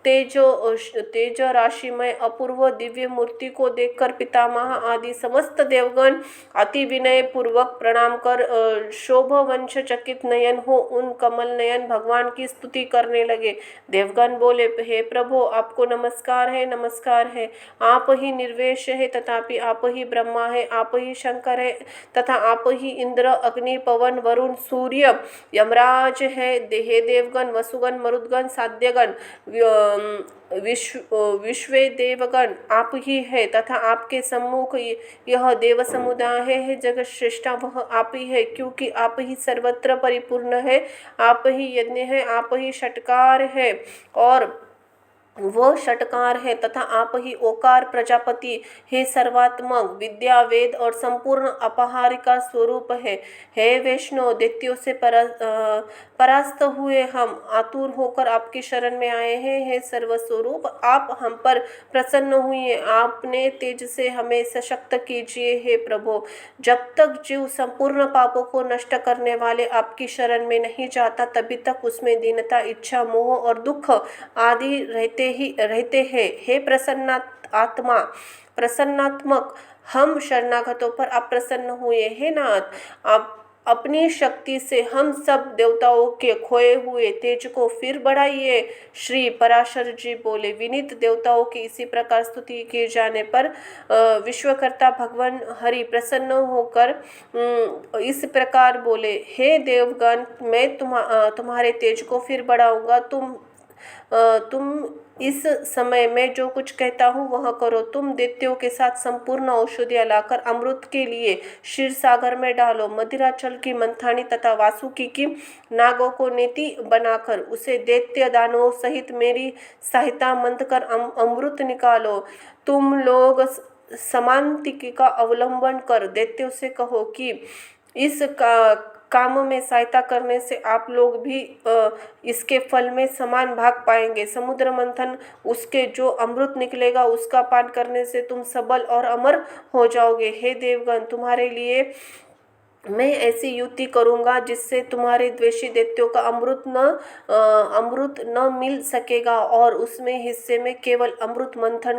तेज राशि में अपूर्व दिव्य मूर्ति को देखकर पितामह आदि समस्त देवगण अति विनय पूर्वक प्रणाम कर शोभवंश चकित नयन हो उन कमल नयन भगवान की स्तुति करने लगे। देवगण बोले, हे प्रभु, आपको नमस्कार है। आप ही निर्वेश है, तथापि आप ही ब्रह्मा है, आप ही शंकर है, तथा आप ही इंद्र, अग्नि, पवन, वरुण, सूर्य, यमराज है। हे देवगण, वसुगण, मरुदगण, साध्यगण, विश्वेदेवगण आप ही है, तथा आपके सम्मुख यह देव समुदाय है। जगत श्रेष्ठा वह आप ही है, क्योंकि आप ही सर्वत्र परिपूर्ण है, आप ही यज्ञ है, आप ही षटकार है और वह षटकार है, तथा आप ही ओकार प्रजापति हे, सर्वात्मक विद्या, वेद और संपूर्ण अपहारिका स्वरूप है। हे वैष्णव, दैत्यों से परास्त हुए हम आतुर होकर आपकी शरण में आए हैं। हे सर्वस्वरूप, आप हम पर प्रसन्न हुए, आपने तेज से हमें सशक्त कीजिए। हे प्रभु, जब तक जीव संपूर्ण पापों को नष्ट करने वाले आपकी शरण में नहीं जाता, तभी तक उसमें दीनता, इच्छा, मोह और दुख आदि रहते हैं। हे प्रसन्नात्मक, हम शरणागतों पर आप प्रसन्न हुए। हे नाथ, आप अपनी शक्ति से हम सब देवताओं के खोए हुए तेज को फिर बढ़ाइए। श्री पराशर जी बोले, विनीत देवताओं की इसी प्रकार स्तुति किए जाने पर विश्वकर्ता भगवान हरि प्रसन्न होकर इस प्रकार बोले, हे देवगण, मैं तुम्हारे तेज को फिर बढ़ाऊंगा। तुम इस समय मैं जो कुछ कहता हूँ वह करो। तुम दैत्यों के साथ संपूर्ण औषधियाँ लाकर अमृत के लिए क्षीर सागर में डालो। मदिराचल की मंथानी तथा वासुकी की नागों को नेति बनाकर उसे दैत्य दानवों सहित मेरी सहायता मंद कर अमृत निकालो। तुम लोग समांतिकी का अवलंबन कर दैत्यों से कहो कि इस काम में सहायता करने से आप लोग भी इसके फल में समान भाग पाएंगे। समुद्र मंथन, उसके जो अमृत निकलेगा उसका पान करने से तुम सबल और अमर हो जाओगे। हे देवगण, तुम्हारे लिए मैं ऐसी युक्ति करूँगा जिससे तुम्हारे द्वेषी दैत्यों का अमृत न मिल सकेगा और उसमें हिस्से में केवल अमृत मंथन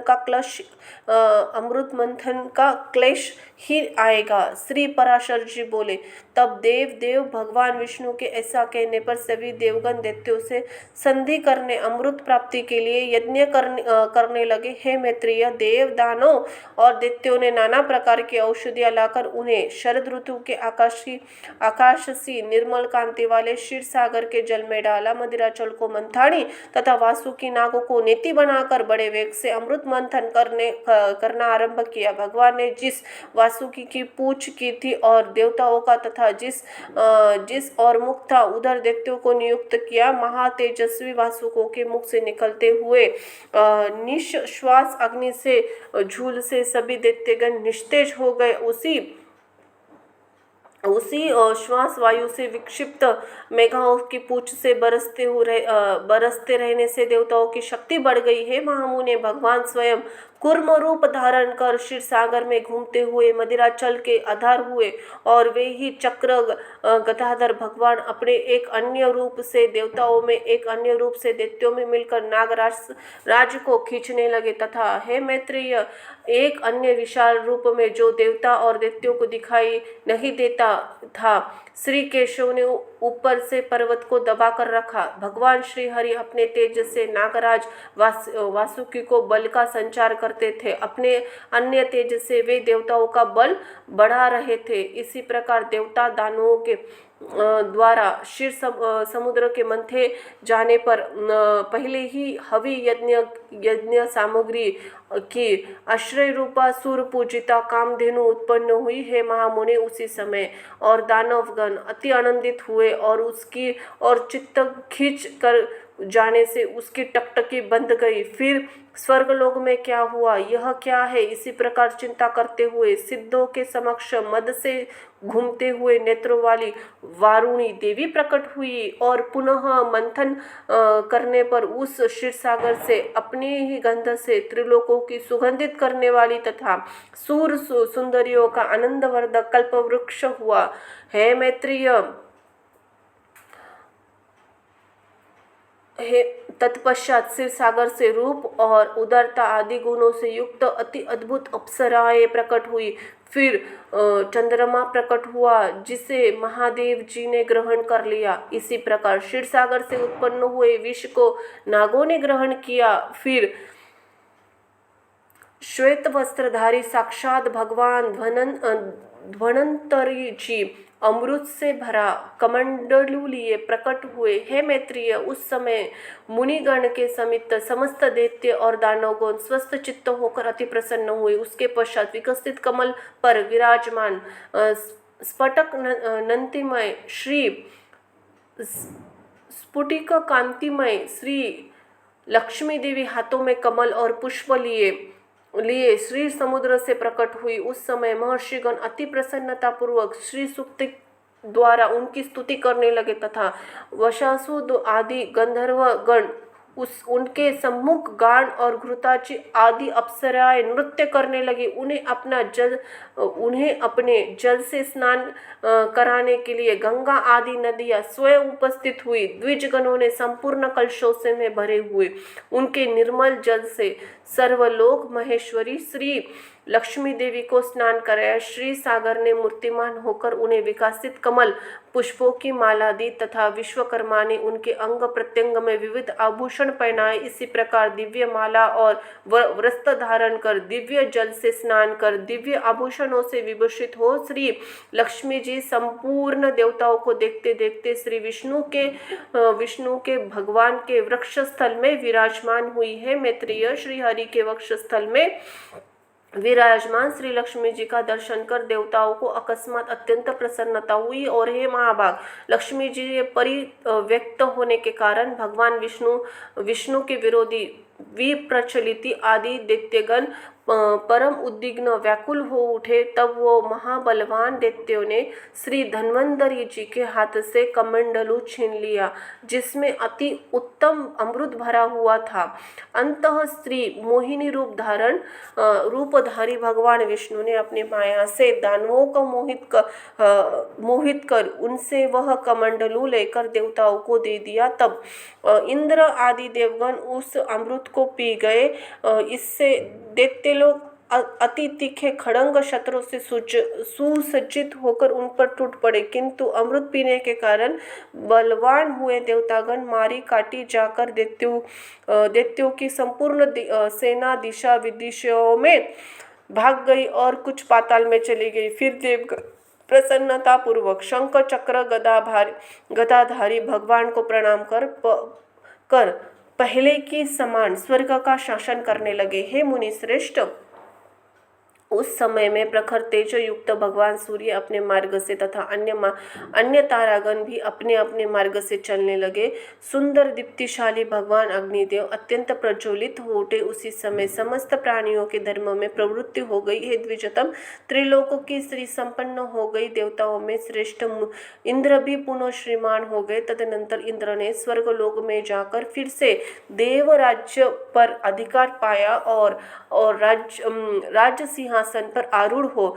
का क्लेश ही आएगा। श्री पराशर जी बोले, तब देव भगवान विष्णु के ऐसा कहने पर सभी देवगण दैत्यों से संधि करने अमृत प्राप्ति के लिए यज्ञ करने लगे। हे मैत्रेय, देव, दानव और दैत्यों ने नाना प्रकार की औषधियाँ लाकर उन्हें शरद ऋतु के आकाश सी निर्मल कांति वाले क्षीर सागर के जल में डाला। मदिराचल को मंथानी तथा वासुकी नागों को नेति बनाकर बड़े वेग से अमृत मंथन करना आरंभ किया। भगवान ने जिस वासुकी की पूछ की थी और देवताओं का तथा जिस और मुख था उधर दैत्यों को नियुक्त किया। महातेजस्वी वासुकों के मुख से निकलते हुए निश्वास अग्नि से झूल से सभी दैत्यगण निस्तेज हो गए। उसी श्वास वायु से विक्षिप्त मेघाओं की पूंछ से बरसते रहने से देवताओं की शक्ति बढ़ गई है। महामुनि भगवान स्वयं कूर्म रूप धारण कर क्षीर सागर में घूमते हुए मदिराचल के आधार हुए और वे ही चक्र गदाधर भगवान अपने एक अन्य रूप से देवताओं में एक अन्य रूप से दैत्यों में मिलकर नागराज को खींचने लगे। तथा हे मैत्रेय, एक अन्य विशाल रूप में जो देवता और दैत्यों को दिखाई नहीं देता था, श्री केशव ने ऊपर से पर्वत को दबाकर रखा। भगवान श्री हरि अपने तेज से नागराज वासुकी को बल का संचार करते थे। अपने अन्य तेज से वे देवताओं का बल बढ़ा रहे थे। इसी प्रकार देवता दानवों के द्वारा क्षीर समुद्र के मंथे जाने पर पहले ही हवि यज्ञ सामग्री की आश्रय रूपा सूर पूजिता कामधेनु उत्पन्न हुई है। महामुनि उसी समय और दानवगण अति आनंदित हुए और उसकी और चित्त खींच कर जाने से उसकी टकटकी बंध गई। फिर स्वर्गलोक में क्या हुआ, यह क्या है, इसी प्रकार चिंता करते हुए सिद्धों के समक्ष मद से घूमते हुए नेत्रों वाली वारुणी देवी प्रकट हुई और पुनः मंथन करने पर उस क्षीरसागर से अपने ही गंध से त्रिलोकों की सुगंधित करने वाली तथा सूर सुंदरियों का आनंदवर्धक कल्पवृक्ष हुआ। हे मैत्रेय, तत्पश्चात क्षीर सागर से रूप और उदारता आदि गुणों से युक्त अति अद्भुत अप्सराएं प्रकट हुई। फिर चंद्रमा प्रकट हुआ जिसे महादेव जी ने ग्रहण कर लिया। इसी प्रकार क्षीर सागर से उत्पन्न हुए विष को नागों ने ग्रहण किया। फिर श्वेत वस्त्रधारी साक्षात भगवान धन्वंतरी जी अमृत से भरा कमंडलू लिए प्रकट हुए। हे मैत्रेय, उस समय मुनिगण के समित समस्त दैत्य और दानवगण स्वस्थ चित्त होकर अति प्रसन्न हुए। उसके पश्चात विकसित कमल पर विराजमान स्फटक नंतिमय श्री स्फुटिक कांतिमय श्री लक्ष्मी देवी हाथों में कमल और पुष्प लिए श्री समुद्र से प्रकट हुई। उस समय महर्षिगण अति प्रसन्नता पूर्वक श्री सूक्त द्वारा उनकी स्तुति करने लगे तथा वशासुद आदि गंधर्व गण उनके सम्मुख गान और घृताची आदि अप्सराएं नृत्य करने लगी। उन्हें अपने जल से स्नान कराने के लिए गंगा आदि नदियां स्वयं उपस्थित हुई। द्विजगणों ने संपूर्ण कलशों से में भरे हुए उनके निर्मल जल से सर्वलोक महेश्वरी श्री लक्ष्मी देवी को स्नान कराया। श्री सागर ने मूर्तिमान होकर उन्हें विकसित कमल पुष्पों की माला दी तथा विश्वकर्मा ने उनके अंग प्रत्यंग में विविध आभूषण पहनाए। इसी प्रकार दिव्य माला और वस्त्र धारण कर दिव्य जल से स्नान कर दिव्य आभूषणों से विभूषित हो श्री लक्ष्मी जी संपूर्ण देवताओं को देखते देखते श्री विष्णु के भगवान के वक्ष स्थल में विराजमान हुई है। मैत्रेय, श्री हरि के वक्ष स्थल में विराजमान श्री लक्ष्मी जी का दर्शन कर देवताओं को अकस्मात अत्यंत प्रसन्नता हुई और हे महाभाग, लक्ष्मी जी परिव्यक्त होने के कारण भगवान विष्णु के विरोधी विप्रचलित आदि दैत्यगण परम उद्विग्न व्याकुल हो उठे। तब वो महाबलवान दैत्यों ने श्री धन्वंतरी जी के हाथ से कमंडलू छीन लिया जिसमें अति उत्तम अमृत भरा हुआ था। अंतः स्त्री मोहिनी रूपधारी भगवान विष्णु ने अपनी माया से दानवों को मोहित कर उनसे वह कमंडलू लेकर देवताओं को दे दिया। तब इंद्र आदि देवगण उस अमृत को पी गए। इससे दैत्य लोग अति तीखे खड़ंग शस्त्रों से सुसज्जित होकर उन पर टूट पड़े, किंतु अमृत पीने के कारण बलवान हुए देवतागण मारी काटी जाकर दैत्यों की संपूर्ण सेना दिशा विदिशाओं में भाग गई और कुछ पाताल में चली गई। फिर प्रसन्नता पूर्वक शंख चक्र गदाधारी भगवान को प्रणाम कर पहले की समान स्वर्ग का शासन करने लगे। हे मुनि श्रेष्ठ, उस समय में प्रखर तेज युक्त भगवान सूर्य अपने मार्ग से तथा अन्य तारागण भी अपने अपने मार्ग से चलने लगे। सुंदर दीप्तिशाली भगवान अग्निदेव अत्यंत प्रज्वलित हो उठे। उसी समय समस्त प्राणियों के धर्म में प्रवृत्ति हो गई। हे द्विजतम, त्रिलोकों की श्री संपन्न हो गई। देवताओं में श्रेष्ठ इंद्र भी पुनः श्रीमान हो गए। तदनंतर इंद्र ने स्वर्गलोक में जाकर फिर से देव राज्य पर अधिकार पाया और राज्य सिंहासन पर आरूढ़ हो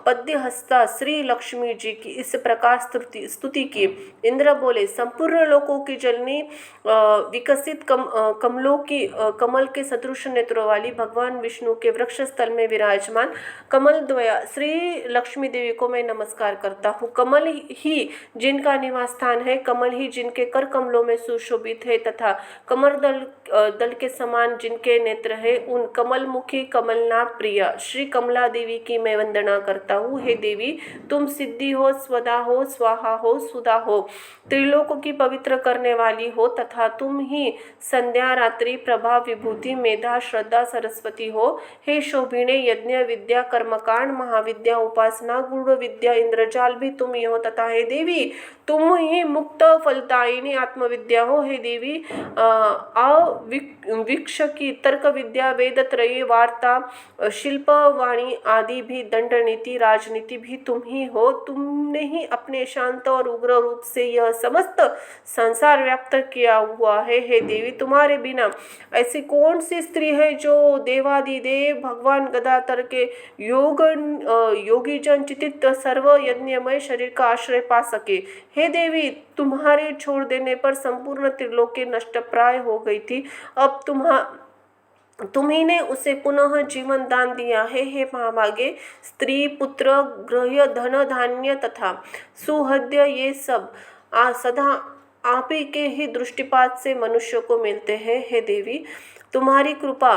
पद्यहस्ता श्री लक्ष्मी जी की इस प्रकार स्तुति की। इंद्र बोले, संपूर्ण लोकों की जननी विकसित कमलों की कमल के सदृश नेत्रों वाली भगवान विष्णु के वृक्ष स्थल में विराजमान कमल द्वया श्री लक्ष्मी देवी को मैं नमस्कार करता हूँ। कमल ही जिनका निवास स्थान है, कमल ही जिनके कर कमलों में सुशोभित है तथा कमर दल के समान जिनके नेत्र है, उन कमलमुखी कमलनाभ प्रिया श्री कमला देवी की मैं वंदना करता हूँ। हे देवी, तुम सिद्धि हो, स्वदा हो, स्वाहा हो, सुधा हो, त्रिलोकों की पवित्र करने वाली हो तथा तुम ही संध्या, रात्रि, प्रभा, विभूति, मेधा, श्रद्धा, सरस्वती हो। हे शोभिने, यज्ञ विद्या, कर्मकांड, महाविद्या, उपासना, गुण विद्या, इंद्रजाल भी तुम ही हो तथा हे देवी, तुम ही मुक्त फलदायिनी आत्मविद्या हो। हे देवी, विक्ष की तर्क विद्या, वेद त्रयी, वार्ता, शिल्प, वाणी आदि भी, दंड नीति, राजनीति भी तुम ही हो। तुमने ही अपने शांत और उग्र रूप से यह समस्त संसार व्याप्त किया हुआ है। हे देवी, तुम्हारे बिना ऐसी कौन सी स्त्री है जो देवादिदेव भगवान गदाधर के योगीजन चितित सर्व यज्ञमय शरीर का आश्रय पा सके। हे देवी, तुम्हारे छोड़ देने पर संपूर्ण त्रिलोकी नष्ट प्राय हो गई थी। अब तुम्ही ने उसे पुनः जीवन दान दिया है। हे महाभागे, स्त्री, पुत्र, गृह, धन, धान्य तथा सुहृदय ये सब सदा आप ही के ही दृष्टिपात से मनुष्य को मिलते हैं। हे देवी, तुम्हारी कृपा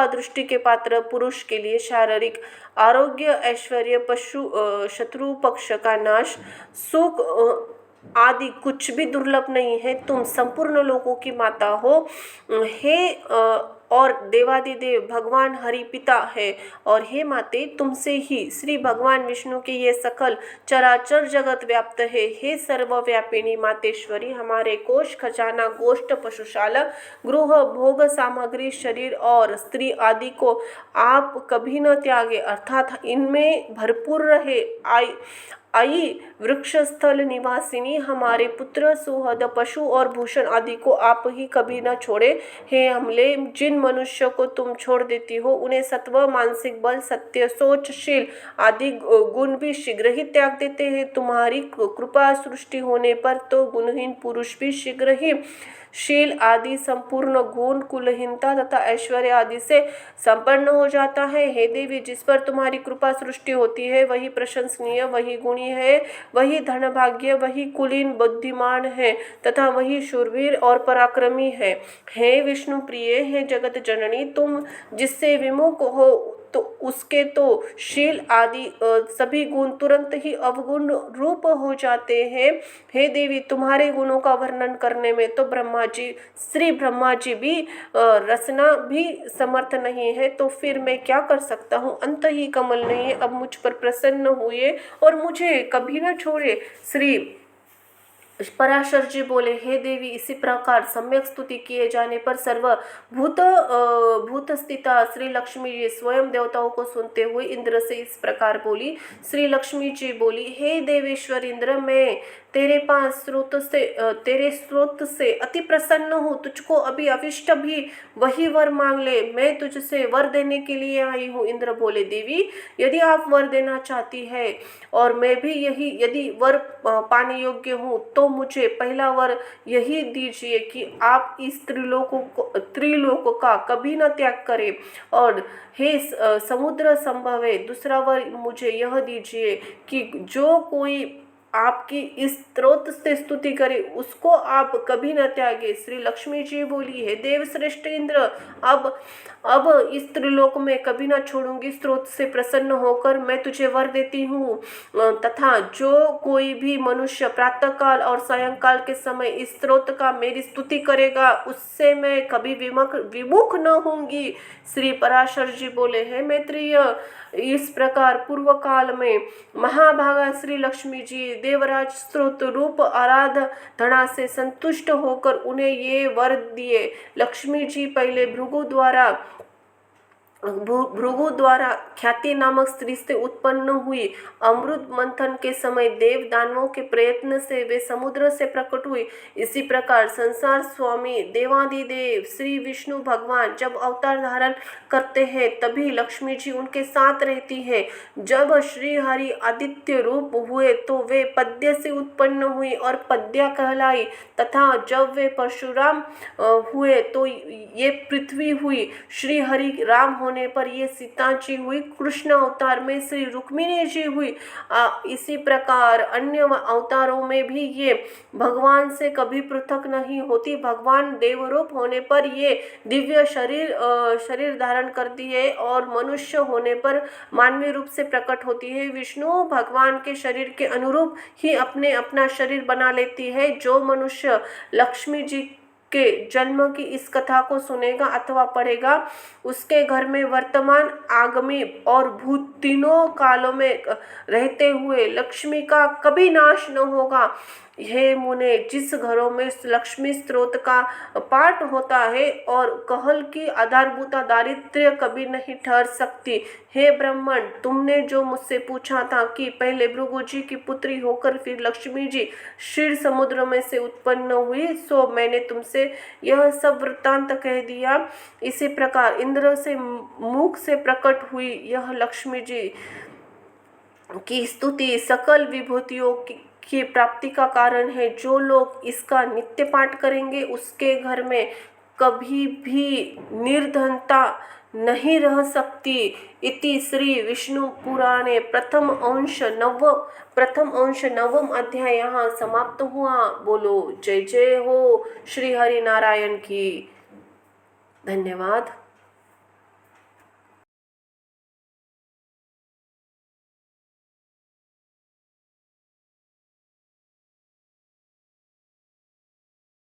दृष्टि के पात्र पुरुष के लिए शारीरिक आरोग्य, ऐश्वर्य, शत्रु पक्ष का नाश, सुख आदि कुछ भी दुर्लभ नहीं है। तुम संपूर्ण लोकों की माता हो। हे और देवादिदेव भगवान हरि पिता है और हे माते, तुमसे ही श्री भगवान विष्णु के ये सकल चराचर जगत व्याप्त है। हे सर्वव्यापिनी मातेश्वरी, हमारे कोष, खजाना, गोष्ठ, पशुशाला, गृह, भोग सामग्री, शरीर और स्त्री आदि को आप कभी न त्यागे, अर्थात इनमें भरपूर रहे। आई वृक्षस्थल निवासिनी, हमारे पुत्र, सुहृद, पशु और भूषण आदि को आप ही कभी न छोड़े। हे अमले, जिन मनुष्य को तुम छोड़ देती हो उन्हें सत्व, मानसिक बल, सत्य, सोचशील आदि गुण भी शीघ्र ही त्याग देते हैं। तुम्हारी कृपा सृष्टि होने पर तो गुणहीन पुरुष भी शीघ्र ही शील आदि संपूर्ण गुण, कुलहीनता तथा ऐश्वर्य आदि से संपन्न हो जाता है। हे देवी, जिस पर तुम्हारी कृपा सृष्टि होती है वही प्रशंसनीय, वही गुणी है, वही धनभाग्य, वही कुलीन बुद्धिमान है तथा वही शूरवीर और पराक्रमी है। हे विष्णु प्रिय, हे जगत जननी, तुम जिससे विमुख हो तो उसके तो शील आदि सभी गुण तुरंत ही अवगुण रूप हो जाते हैं। हे देवी, तुम्हारे गुणों का वर्णन करने में तो श्री ब्रह्मा जी भी रचना भी समर्थ नहीं है, तो फिर मैं क्या कर सकता हूँ। अंत ही कमल नहीं है, अब मुझ पर प्रसन्न हुए और मुझे कभी न छोड़े। श्री पराशर जी बोले, हे देवी, इसी प्रकार सम्यक स्तुति किए जाने पर भूत स्थिता श्री लक्ष्मी जी स्वयं देवताओं को सुनते हुए इंद्र से इस प्रकार बोली। श्री लक्ष्मी जी बोली, हे देवेश्वर इंद्र, मैं तेरे स्रोत से अति प्रसन्न हूँ। तुझको अभी अविष्ट भी वही वर मांग ले, मैं तुझसे वर देने के लिए आई हूँ। इंद्र बोले, देवी, यदि आप वर देना चाहती है और मैं भी यदि वर पाने योग्य हूँ तो मुझे पहला वर यही दीजिए कि आप इस त्रिलोक का कभी न त्याग करें, और हे समुद्र संभवे दूसरा वर मुझे यह दीजिए कि जो कोई आपकी इस स्त्रोत से स्तुति करे, उसको आप कभी न त्यागे। श्री लक्ष्मी जी बोली है, देव श्रेष्ठ इंद्र, अब इस त्रिलोक में कभी ना छोड़ूंगी। स्त्रोत से प्रसन्न होकर मैं तुझे वर देती हूँ, तथा जो कोई भी मनुष्य प्रातःकाल और सायंकाल के समय इस स्त्रोत का मेरी स्तुति करेगा, उससे मैं कभी विमुख न होंगी। श्री पराशर जी बोले हैं, मैत्रेय, इस प्रकार पूर्व काल में महाभागा श्री लक्ष्मी जी देवराज स्त्रोत रूप आराधना से संतुष्ट होकर उन्हें ये वर दिए। लक्ष्मी जी पहले भृगु द्वारा ख्याति नामक स्त्री से उत्पन्न हुई। अमृत मंथन के समय देव दानवों के प्रयत्न से वे समुद्र से प्रकट हुई। इसी प्रकार संसार स्वामी देवादिदेव श्री विष्णु भगवान जब अवतार धारण करते हैं, तभी लक्ष्मी जी उनके साथ रहती है। जब श्री हरि आदित्य रूप हुए तो वे पद्य से उत्पन्न हुई और पद्या कहलाई, तथा जब वे परशुराम हुए तो ये पृथ्वी हुई। श्री हरि राम होने पर ये सीता जी हुई। कृष्ण अवतार में श्री रुक्मिणी जी हुई। इसी प्रकार अन्य अवतारों में भी ये भगवान से कभी पृथक नहीं होती। भगवान देवरूप होने पर ये दिव्य शरीर धारण करती है और मनुष्य होने पर मानवीय रूप से प्रकट होती है। विष्णु भगवान के शरीर के अनुरूप ही अपना शरीर बना लेती है। जो मनुष्य लक्ष्मी जी के जन्म की इस कथा को सुनेगा अथवा पढ़ेगा, उसके घर में वर्तमान, आगामी और भूत तीनों कालों में रहते हुए लक्ष्मी का कभी नाश न होगा। हे मुने, जिस घरों में लक्ष्मी स्त्रोत का पाठ होता है और कहल की आधारभूता दारिद्र्य कभी नहीं ठहर सकती। हे ब्राह्मण, तुमने जो मुझसे पूछा था कि पहले भृगु जी की पुत्री होकर फिर लक्ष्मी जी क्षीर समुद्र में से उत्पन्न हुई, सो मैंने तुमसे यह सब वृत्तांत कह दिया। इसी प्रकार इंद्र से मुख से प्रकट हुई यह लक्ष्मी जी की स्तुति सकल विभूतियों की प्राप्ति का कारण है। जो लोग इसका नित्य पाठ करेंगे, उसके घर में कभी भी निर्धनता नहीं रह सकती। इति श्री विष्णु पुराणे प्रथम अंश नवम अध्याय यहाँ समाप्त हुआ। बोलो जय जय हो श्री हरि नारायण की। धन्यवाद।